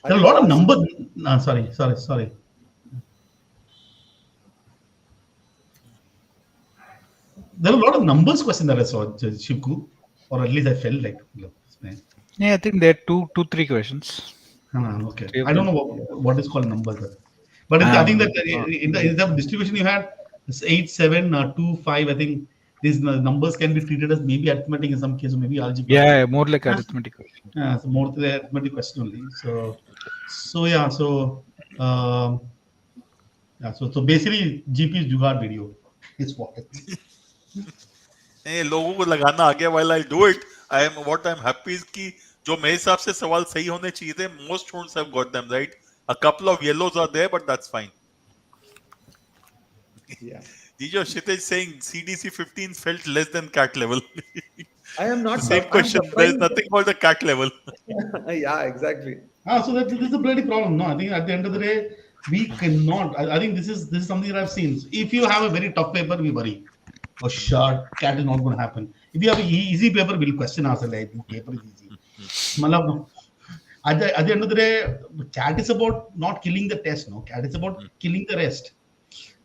I There are a think lot of last. numbers. Sorry. There are a lot of numbers question that I saw, Shivku, or at least I felt like. Yeah, I think there are three questions. Okay. Three of I don't them. know what is called numbers, but I think that in the distribution you had it's 8, 7, 2, 5. I think these numbers can be treated as maybe arithmetic in some cases, maybe algebra. Yeah, more like Yeah, arithmetic question. so more to the arithmetic question only. So yeah, um, so basically GP is Jugaad video is what it's. लोगों को लगाना आ गया. While I do it, what I'm happy is कि जो मेरे हिसाब से सवाल सही होने चाहिए थे, most students have got them right. A couple of yellows are there, but that's fine. Yeah. Jijo Shitej saying CDC 15 felt less than cat level. I am The not same I'm question. There is surprised. nothing called the cat level. Yeah, exactly. So that this is a bloody problem. No, I think at the end of the day, we cannot. I think this is something that I've seen. So if you have a very tough paper, we worry. Oh, sure, cat is not going to happen. If you have an easy paper, we'll question ourselves. Like, this paper is easy. Matlab, at the end of the day, cat is about not killing the test. No, cat is about killing the rest.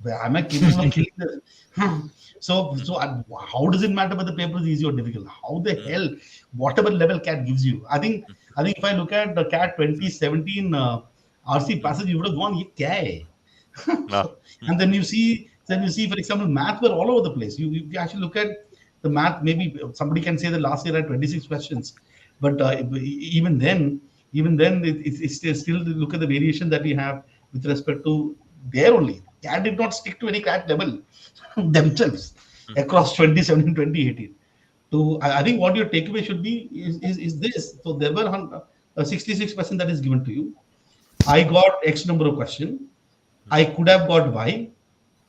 Am I capable of killing this? Hmm. How does it matter whether the paper is easy or difficult? How the hell, whatever level CAT gives you? I think if I look at the CAT 2017 RC passage, you would have gone, ye kya hai? Ah. So, and then you see, for example, math were all over the place. You actually look at the math, maybe somebody can say the last year I had 26 questions, but even then, it's still look at the variation that we have with respect to there only. CAT did not stick to any CAT level themselves across 2017, 2018. I think what your takeaway should be is this. So there were 66% that is given to you. I got X number of question. I could have got Y.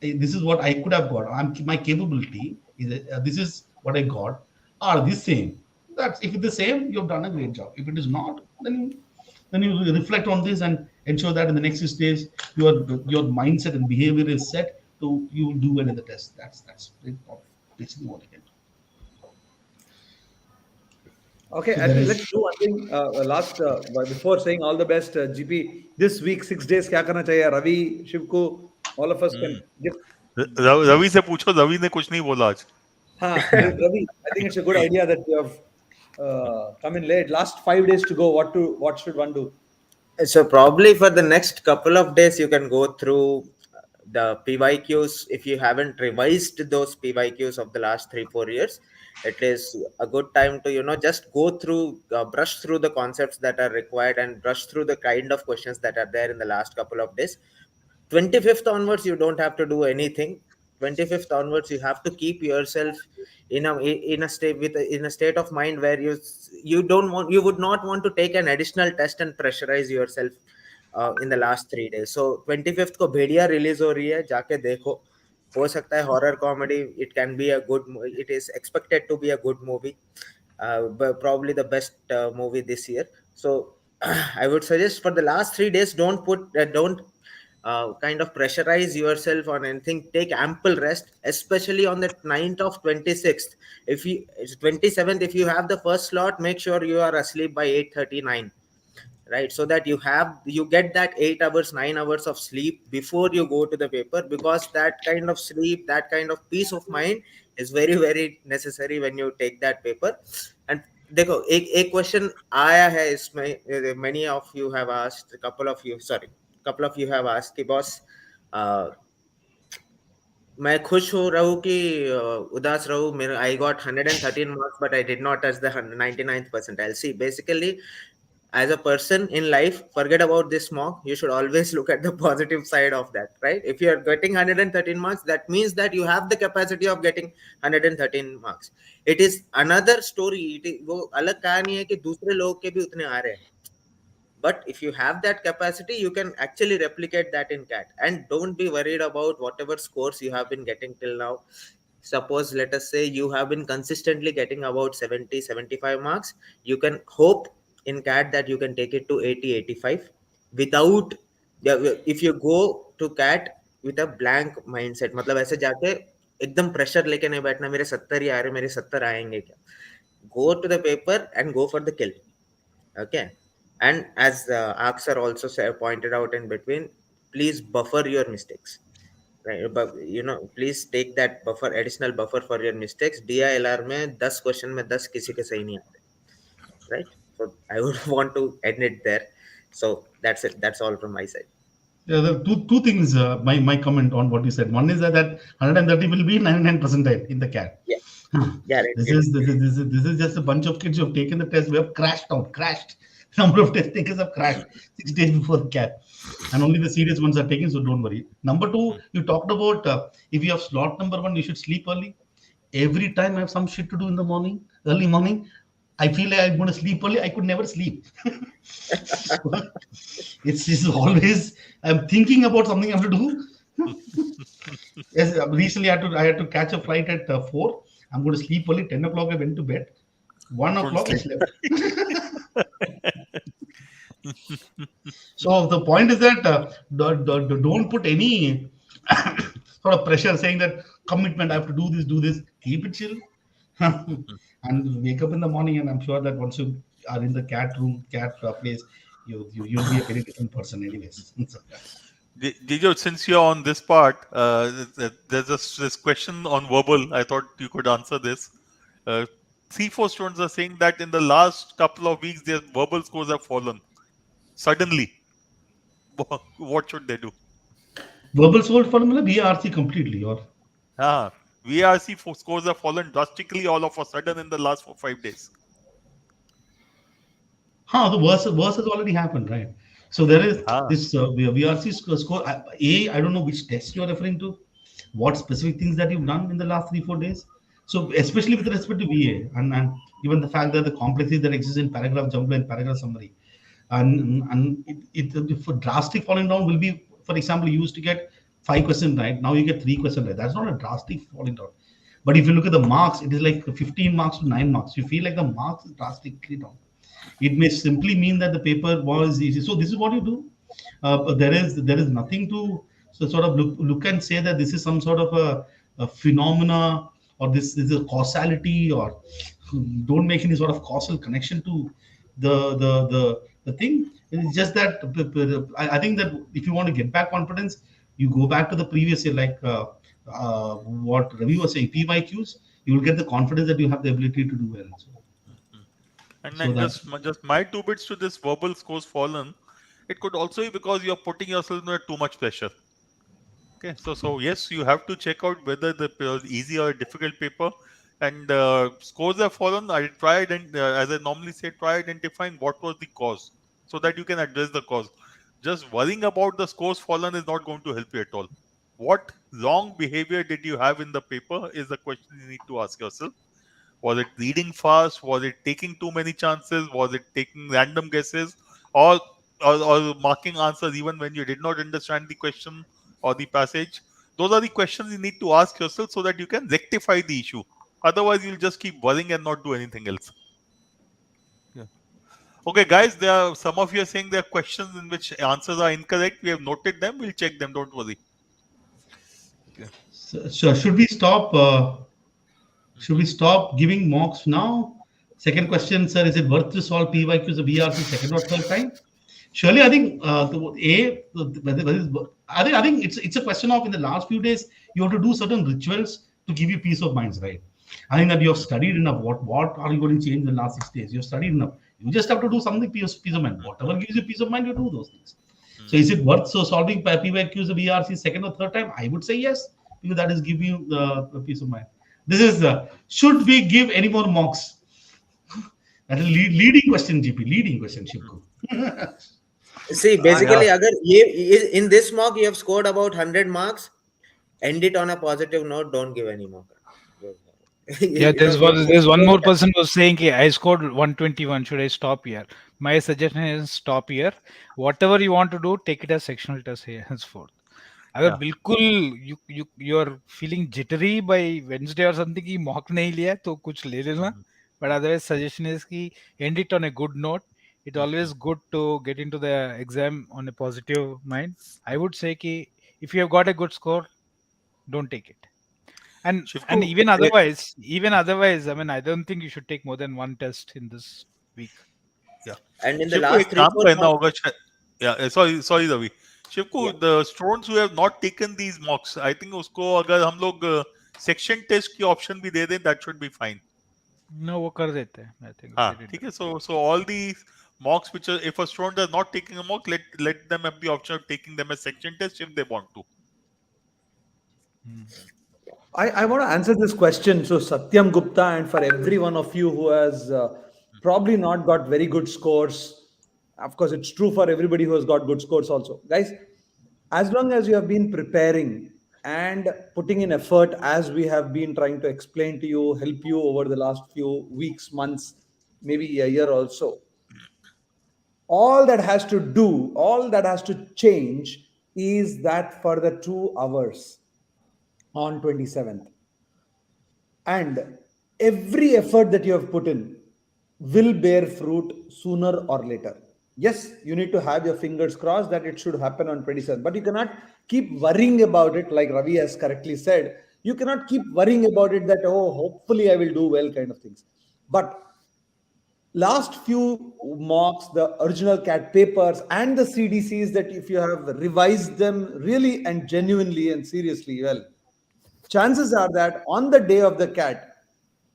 This is what I could have got. My capability is this is what I got. Are the same? That's if it's the same, you've done a great job. If it is not, then you reflect on this and ensure that in the next stage your mindset and behavior is set to you do well in the test. That's basically what I can do. Okay, So I there think is. let's do one thing. Last, before saying all the best, GP, this week, 6 days, क्या करना चाहिए? Ravi, Shivku, all of us can give. Ravi से पूछो, रवि ने कुछ नहीं बोला आज. Yeah. Ravi, I think it's a good idea that you have come in late. Last 5 days to go. What should one do? So probably for the next couple of days, you can go through the PYQs. If you haven't revised those PYQs of the last 3-4 years, it is a good time to just go through, brush through the concepts that are required and brush through the kind of questions that are there in the last couple of days. 25th onwards, you don't have to do anything. 25th onwards, you have to keep yourself in a state of mind where you would not want to take an additional test and pressurize yourself in the last 3 days. So 25th को भेड़िया release हो रही है, जाके देखो. हो सकता है horror comedy. It is expected to be a good movie, but probably the best movie this year. So I would suggest for the last 3 days, don't kind of pressurize yourself on anything. Take ample rest, especially on the 9th of 26th. If you it's 27th, if you have the first slot, make sure you are asleep by 8:39, right? So that you get that 8 hours, 9 hours of sleep before you go to the paper, because that kind of sleep, that kind of peace of mind is very, very necessary when you take that paper. And देखो, एक question आया है इसमें, many of you have asked, couple of you have asked कि boss, मैं खुश हो रहूं कि उदास रहूं. मेरा I got 113 marks, but I did not touch the 99th percentile. See, basically, as a person in life, forget about this mock. You should always look at the positive side of that, right? If you are getting 113 marks, that means that you have the capacity of getting 113 marks. It is another story. वो अलग कहानी है कि दूसरे लोग के भी उतने आ रहे हैं. But if you have that capacity, you can actually replicate that in CAT. And don't be worried about whatever scores you have been getting till now. Suppose, let us say, you have been consistently getting about 70, 75 marks. You can hope in CAT that you can take it to 80, 85 without, if you go to CAT with a blank mindset. मतलब ऐसे जाके एकदम pressure लेके नहीं बैठना, मेरे 70 ही आ रहे, मेरे 70 आएंगे क्या. Go to the paper and go for the kill. Okay. And as Aksar also pointed out in between, please buffer your mistakes, right? But please take that additional buffer for your mistakes. DILR में 10 question में 10 किसी के सही नहीं आते, right? So I would want to end it there. So that's it. That's all from my side. Yeah, there are two things. My comment on what you said. One is that 130 will be 99 percentile in the CAT. Yeah, This guaranteed. is this is just a bunch of kids who have taken the test. We have crashed. Number of test takers have crashed 6 days before the CAT, and only the serious ones are taken. So don't worry. Number two, you talked about if you have slot number one, you should sleep early. Every time I have some shit to do in the morning, early morning, I feel like I'm going to sleep early. I could never sleep. So, it's always I'm thinking about something I have to do. Yes, recently I had to catch a flight at 4. I'm going to sleep early. 10 o'clock I went to bed. One Couldn't o'clock I sleep. slept. So the point is that don't put any sort of pressure saying that commitment. I have to do this. Keep it chill, and wake up in the morning. And I'm sure that once you are in the cat place, you'll be a very different person, anyways. So, yeah. Dijo, since you're on this part, there's this question on verbal. I thought you could answer this. Uh, 3-4 students are saying that in the last couple of weeks, their verbal scores have fallen suddenly. What should they do? Verbal soul formula BRC completely, or Ah, VRC scores have fallen drastically all of a sudden in the last 4-5 days. the worst has already happened, right? So there is Ah, this VRC score. I don't know which test you're referring to, what specific things that you've done in the last 3 4 days. So especially with respect to VA and given the fact that the complexity that exists in paragraph jumble and paragraph summary, and for drastic falling down will be, for example, you used to get 5 questions right, now you get 3 questions right. That's not a drastic falling down. But if you look at the marks, it is like 15 marks to 9 marks. You feel like the marks is drastically down. It may simply mean that the paper was easy. So this is what you do. But there is nothing to sort of look and say that this is some sort of a phenomena, or this is a causality, or don't make any sort of causal connection to the thing. It's just that I think that if you want to get back confidence, you go back to the previous year, like what Ravi was saying, PYQs. You will get the confidence that you have the ability to do well. and So then that just my 2 bits to this verbal scores fallen. It could also be because you're putting yourself under too much pressure. Okay, so yes, you have to check out whether the easy or difficult paper, and scores have fallen. I tried, and as I normally say, try identifying what was the cause, so that you can address the cause. Just worrying about the scores fallen is not going to help you at all. What wrong behavior did you have in the paper is the question you need to ask yourself. Was it reading fast? Was it taking too many chances? Was it taking random guesses? Or, or marking answers even when you did not understand the question or the passage? Those are the questions you need to ask yourself so that you can rectify the issue. Otherwise, you'll just keep worrying and not do anything else. Yeah. Okay, guys, there are some of you are saying there are questions in which answers are incorrect. We have noted them. We'll check them. Don't worry. Okay. so should we stop? Should we Mhm. stop giving mocks now? Second question, sir, is it worth to solve PYQs of VRC second or third time? Surely, I think I think it's a question of, in the last few days you have to do certain rituals to give you peace of minds, right? I think that you have studied enough. What are you going to change in the last 6 days? You have studied enough. You just have to do something peace of mind. Whatever gives you peace of mind, you do those things. So is it worth solving PYQs of VRC second or third time? I would say yes, because that is giving you the peace of mind. This is should we give any more mocks? That is leading question, GP. Leading question, Shivku. See, I, basically, agar in this mock you have scored about 100 marks, end it on a positive note. Don't give any more. Yeah, You've there's one scored more person was saying, "Hey, I scored 121. Should I stop here?" My suggestion is stop here. Whatever you want to do, take it as sectional test here henceforth. अगर Yeah. बिल्कुल you are feeling jittery by Wednesday or something कि mock नहीं लिया तो कुछ ले लेना. Mhm. But otherwise, suggestion is कि end it on a good note. It's always good to get into the exam on a positive mind. I would say कि if you have got a good score, don't take it. And Shivku, even otherwise, I mean, I don't think you should take more than one test in this week. yeah. and in the Shiv को last एक three काम four करना mock. होगा शायद. Yeah, sorry Ravi. Shiv को, Yeah. the students who have not taken these mocks, I think उसको अगर हम लोग section test की option भी दे दें, that should be fine. No, वो कर देते हैं. I think हाँ, they did ठीक that. है. So all these mocks which are, if a student is not taking a mock, let them have the option of taking them as section test if they want to. Hmm. I want to answer this question. So, Satyam Gupta, and for every one of you who has probably not got very good scores, of course, it's true for everybody who has got good scores also. Guys, as long as you have been preparing and putting in effort, as we have been trying to explain to you, help you over the last few weeks, months, maybe a year also, all that has to change is that for the 2 hours. on 27th. And every effort that you have put in will bear fruit sooner or later. Yes, you need to have your fingers crossed that it should happen on 27th, but you cannot keep worrying about it, like Ravi has correctly said. You cannot keep worrying about it that, oh, hopefully I will do well, kind of things. But last few mocks, the original CAT papers and the CDCs, that if you have revised them really and genuinely and seriously well, chances are that on the day of the CAT,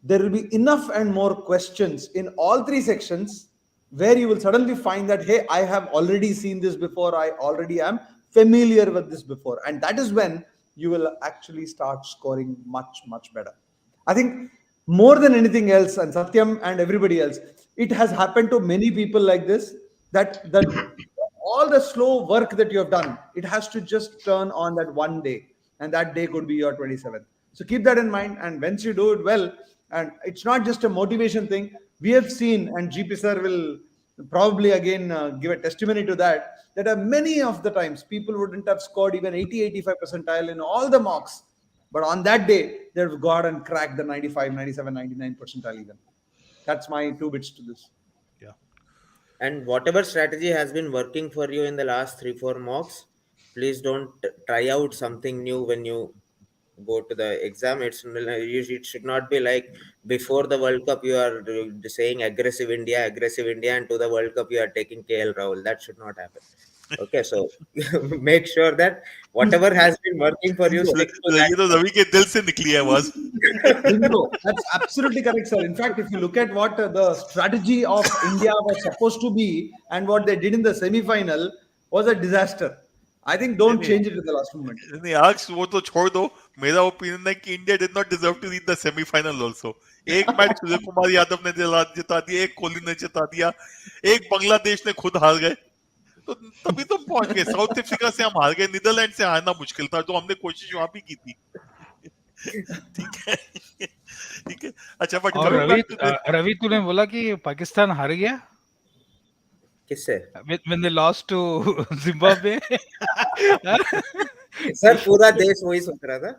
there will be enough and more questions in all three sections where you will suddenly find that, hey, I have already seen this before, I already am familiar with this before. And that is when you will actually start scoring much, much better. I think more than anything else, and Satyam and everybody else, it has happened to many people like this, that all the slow work that you have done, it has to just turn on that one day, and that day could be your 27th. So keep that in mind, and once you do it well, and it's not just a motivation thing, we have seen, and GP sir will probably again give a testimony to that, that many of the times people wouldn't have scored even 80-85 percentile in all the mocks, but on that day they've got and cracked the 95, 97, 99 percentile even. That's my two bits to this. Yeah. And whatever strategy has been working for you in the last 3-4 mocks, please don't try out something new when you go to the exam. It should not be like before the World Cup you are saying aggressive India, and to the World Cup you are taking KL Rahul. That should not happen. Okay, so make sure that whatever has been working for you, stick to ये तो that. Ravi के दिल से निकली है आवाज. Bingo. That's absolutely correct, sir. In fact, if you look at what the strategy of India was supposed to be and what they did in the semi-final was a disaster. I think don't change it at the last moment. नहीं आज वो तो छोड़ दो. मेरा opinion है कि India did not deserve to reach the semifinal also. एक मैच सूर्य कुमार यादव ने जिता दिया, एक कोहली ने जिता दिया, एक बांग्लादेश ने खुद हार गए. तो तभी तो पहुंच गए. साउथ अफ्रीका से हम हार गए, नीदरलैंड से हारना मुश्किल था, तो हमने कोशिश वहां भी की थी. ठीक है, ठीक है. अच्छा, बट और रवि तूने बोला कि पाकिस्तान हार गया किससे? when they lost to Zimbabwe. Sir पूरा देश वही सोच रहा था,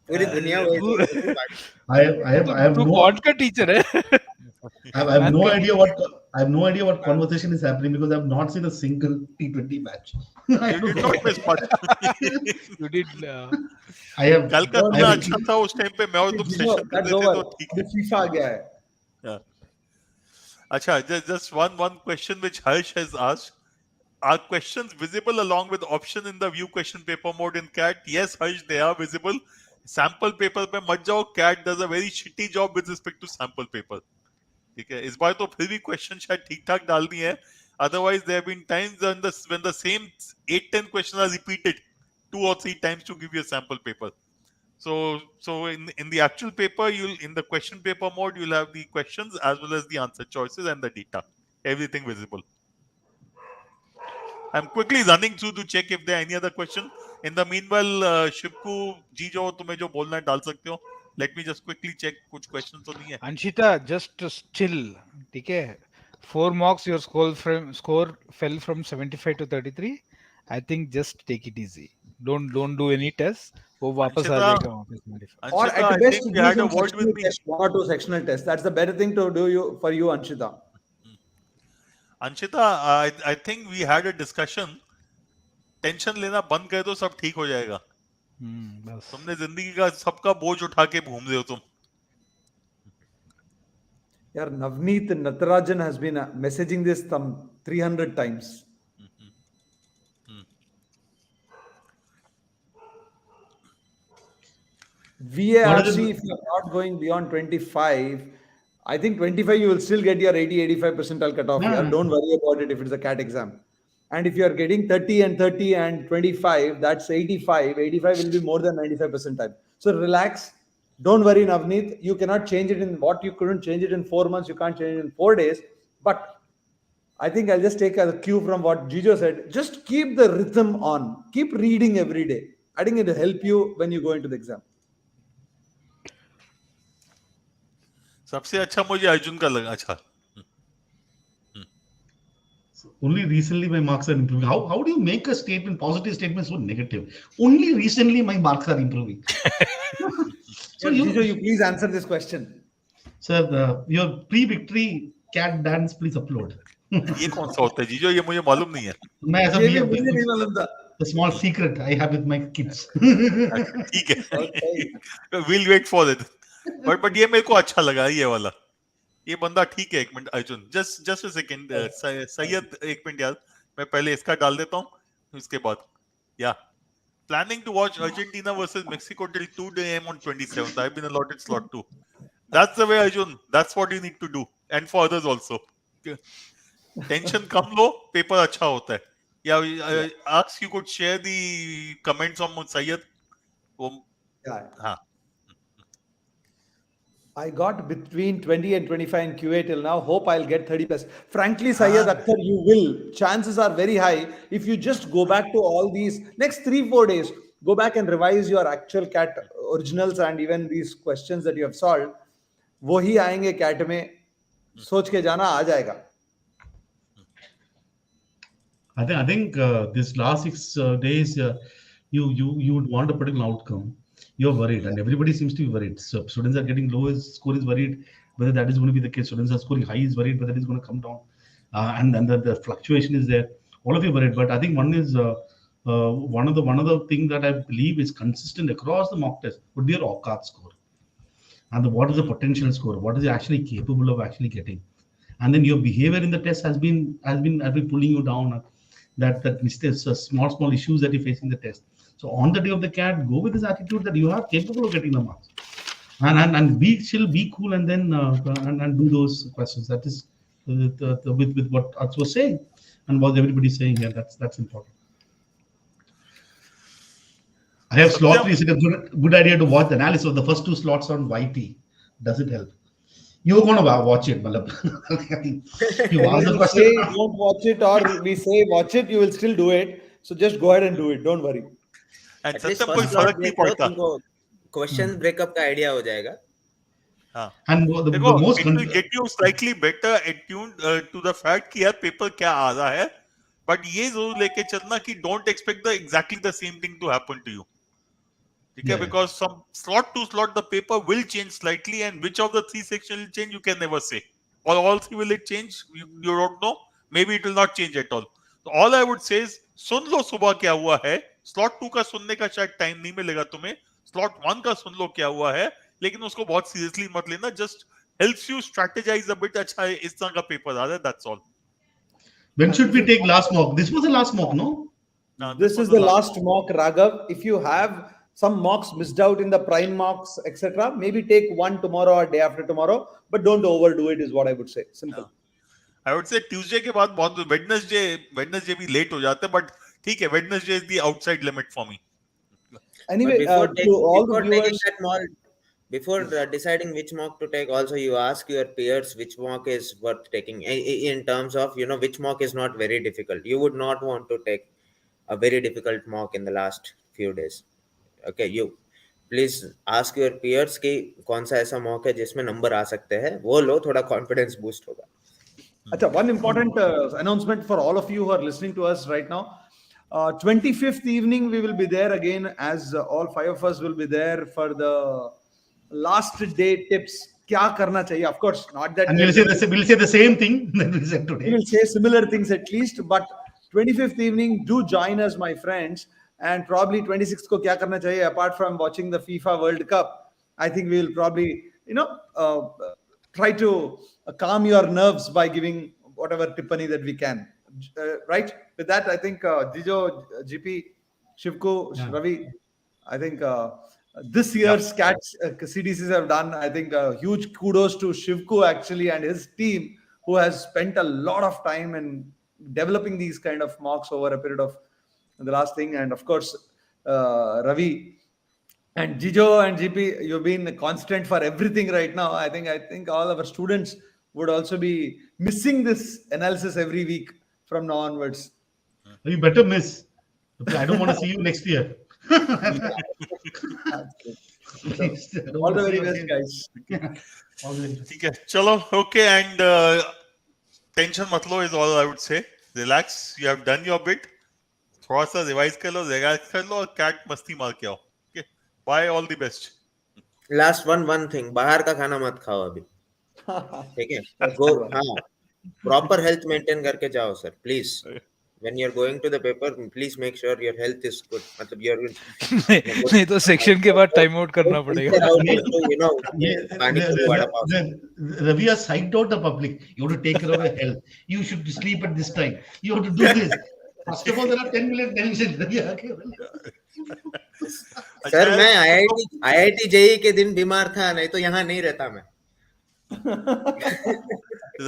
पूरी दुनिया वही सोच रही थी. I have तू no कौन का टीचर है? I have no idea what conversation is happening because I have not seen a single T20 match. I You don't did know. not miss much. You did. I have कल का I इतना have- अच्छा था उस time पे, मैं और तुम सेशन कर That's रहे थे, over. तो ठीक अभी है. FIFA आ गया है. Yeah. अच्छा, just one question which Harsh has asked. Are questions visible along with option in the view question paper mode in CAT? Yes, Harsh, they are visible. Sample paper पे मत जाओ. CAT does a very shitty job with respect to sample paper. ठीक है, इस बार तो फिर भी question शायद ठीक ठाक डाल दिए हैं. Otherwise, there have been times when the same 8-10 questions are repeated 2 or 3 times to give you a sample paper. So in the actual paper, in the question paper mode, you'll have the questions as well as the answer choices and the data, everything visible. I'm quickly running through to check if there are any other question. In the meanwhile, Shipku, Jijo, तुम्हें जो बोलना है डाल सकते हो. Let me just quickly check कुछ questions तो नहीं है. Anshita, just chill. ठीक है. 4 mocks, your score fell from 75 to 33. I think just take it easy. Don't do any tests. वो वापस आ Anshita, जाएगा वापस 75. Or Anshita, at I best, think do you had a some word with sectional me. tests, 1 or 2 sectional tests. That's the better thing to do for you, Anshita. Anshita, I think we had a discussion. Tension लेना बंद कर दो, सब ठीक हो जाएगा. बस. तुमने जिंदगी का सबका बोझ उठा के घूम रहे हो तुम. Yeah, Navneet Natarajan has been messaging this some 300 times. VARC, if you're not going beyond 25, I think 25 you will still get your 80-85 percentile cutoff here. Don't worry about it if it's a CAT exam. And if you're getting 30 and 30 and 25, that's 85. 85 will be more than 95 percentile. So relax. Don't worry, Navneet. You cannot change it in what you couldn't change it in 4 months. You can't change it in 4 days. But I think I'll just take a cue from what Jijo said. Just keep the rhythm on. Keep reading every day. I think it'll help you when you go into the exam. सबसे अच्छा मुझे अर्जुन का लगा. अच्छा, Only recently my marks are improving. How do you make a statement, positive statement, so negative? Only recently my marks are improving. So Jijo, you, you please answer this question. sir, your pre-victory cat dance, please upload. ये कौन सा होता है जीजो? ये मुझे मालूम नहीं है. मैं ऐसा ये भी भी मुझे नहीं मालूम था. the small secret I have with my kids. अच्छा, ठीक है. Okay. We'll wait for it. But ये मेरे को अच्छा लगा ये वाला. ये बंदा ठीक है. एक minute Arjun, just a second. Syed, एक मिनट यार, मैं पहले इसका डाल देता हूँ, इसके बाद. या planning to watch Argentina versus Mexico till 2 a.m. on 27th. I've been allotted slot 2. That's the way, Arjun. That's what you need to do, and for others also. Tension come low, paper अच्छा होता है. Yeah, ask you could share the comments on Sayyid. Yeah. हाँ. I got between 20 and 25 in QA till now. Hope I'll get 30 plus. Frankly, Syed Akhtar, you will. Chances are very high. If you just go back to all these next 3-4 days, go back and revise your actual cat originals and even these questions that you have solved. वो ही आएंगे cat में. सोच के जाना, आ जाएगा. I think this last 6 days, you would want a particular outcome. You're worried, and everybody seems to be worried. So students are getting low, score is worried whether that is going to be the case. Students are scoring high, is worried whether it is going to come down, and then the fluctuation is there. All of you worried, but I think one of the thing that I believe is consistent across the mock test would be your OCAT score, and what is the potential score, what is it actually capable of actually getting, and then your behavior in the test has been pulling you down. That mistakes, small issues that you face in the test. So on the day of the cat, go with this attitude that you are capable of getting the marks, and be chill, be cool, and then and do those questions. That is with what Ars was saying, and what everybody's saying here. That's important. I have slot Satyam, 3. Is it a good idea to watch the analysis of the first 2 slots on YT? Does it help? You're going to watch it, Malab. You ask Whether the we question. say don't watch it or we say watch it, you will still do it. So just go ahead and do it. Don't worry. and at least Satyam कोई first slot फर्क नहीं देख लो, पड़ता. तुमको question breakup का idea हो जाएगा. हाँ. And देखो, the most it will get you slightly better attuned to the fact कि यार पेपर क्या आ रहा है, but ये जरूर लेके चलना कि don't expect the exactly the same thing to happen to you. ठीक है? yeah, Because some slot to slot the paper will change slightly, and which of the 3 sections will change you can never say. Or all 3 will it change? You don't know. Maybe it will not change at all. So all I would say is सुन लो सुबह क्या हुआ है. Slot 2 का सुनने का शायद time नहीं मिलेगा तुम्हें. Slot 1 का सुन लो क्या हुआ है, लेकिन उसको बहुत सीरियसली मत लेना. Just helps you strategize a bit. अच्छा इस तरह का पेपर आ रहा है. That's all. when And should this we is take last mock? This was the last mock, no? This this was is the the last last mock, Raghav. If you have some mocks missed out in the prime mocks, etc., maybe take one tomorrow or day after tomorrow, but don't overdo it, is what I would say. Simple. I would say Tuesday के बाद बहुत Wednesday भी late हो जाते हैं, but ठीक है, Wednesday is the outside limit for me. Anyway, to all the Before taking viewers, that mock, before deciding which mock to take, also you ask your peers which mock is worth taking in terms of which mock is not very difficult. You would not want to take a very difficult mock in the last few days. Okay, you please ask your peers कि कौन सा ऐसा mock है जिसमें number आ सकते हैं, वो लो, थोड़ा confidence boost होगा. Acha, one important announcement for all of you who are listening to us right now. 25th evening, we will be there again, as all 5 of us will be there for the last day tips. Kya karna chahiye? Of course, not that And we'll say the same thing that we said we today. will say similar things at least, but 25th evening, do join us, my friends. And probably 26th ko kya karna chahiye, apart from watching the FIFA World Cup, I think we will probably, try to calm your nerves by giving whatever tippani that we can. Right? With that, I think Jijo, GP, Shivku, Yeah. Ravi, I think this Yeah. year's CATS CDCs have done, I think, huge kudos to Shivku actually and his team, who has spent a lot of time in developing these kind of mocks over a period of the last thing. And of course, Ravi and Jijo and GP, you've been constant for everything right now. I think all our students would also be missing this analysis every week from now onwards. You better miss. I don't want to see you next year. That's good. So, I don't all want to the see very you best, again. guys. All the very best. ठीक है, चलो, okay, and tension मत लो is all I would say. Relax, you have done your bit. थोड़ा सा revise कर लो और cat मस्ती मार के आओ. Okay, bye, all the best. Last one thing, बाहर का खाना मत खाओ अभी, ठीक है? That's go, good one. हाँ, प्रॉपर हेल्थ मेंटेन करके जाओ sir, please. When you're going to the paper, please make sure your health is good. मतलब you're in नहीं a good. नहीं तो सेक्शन के बाद टाइम आउट करना Don't पड़ेगा। venture out ये into, ये पानी पूरी vada pav. Ravi has psyched out the public. You have to take care of your health. You should sleep at this time. You have to do this. First of all, there are 10 million television. Ravi आके अच्छा sir है, मैं तो IIT JEE के दिन बीमार था, नहीं तो यहाँ नहीं रहता मैं।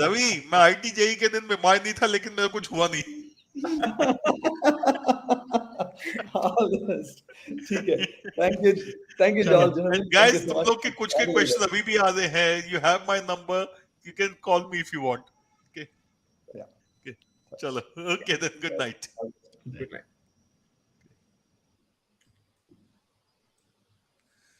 रवि, मैं आईटी जेई के दिन बीमार नहीं था, लेकिन मेरा कुछ हुआ नहीं। All the best. ठीक है, thank you चलो। George. And Thank you guys, so तुम much. लोग के कुछ के All the क्वेश्चन best. अभी भी आ रहे हैं। You have my number, you can call me if you want. Okay, Yeah. चलो, okay then, good night. Good night.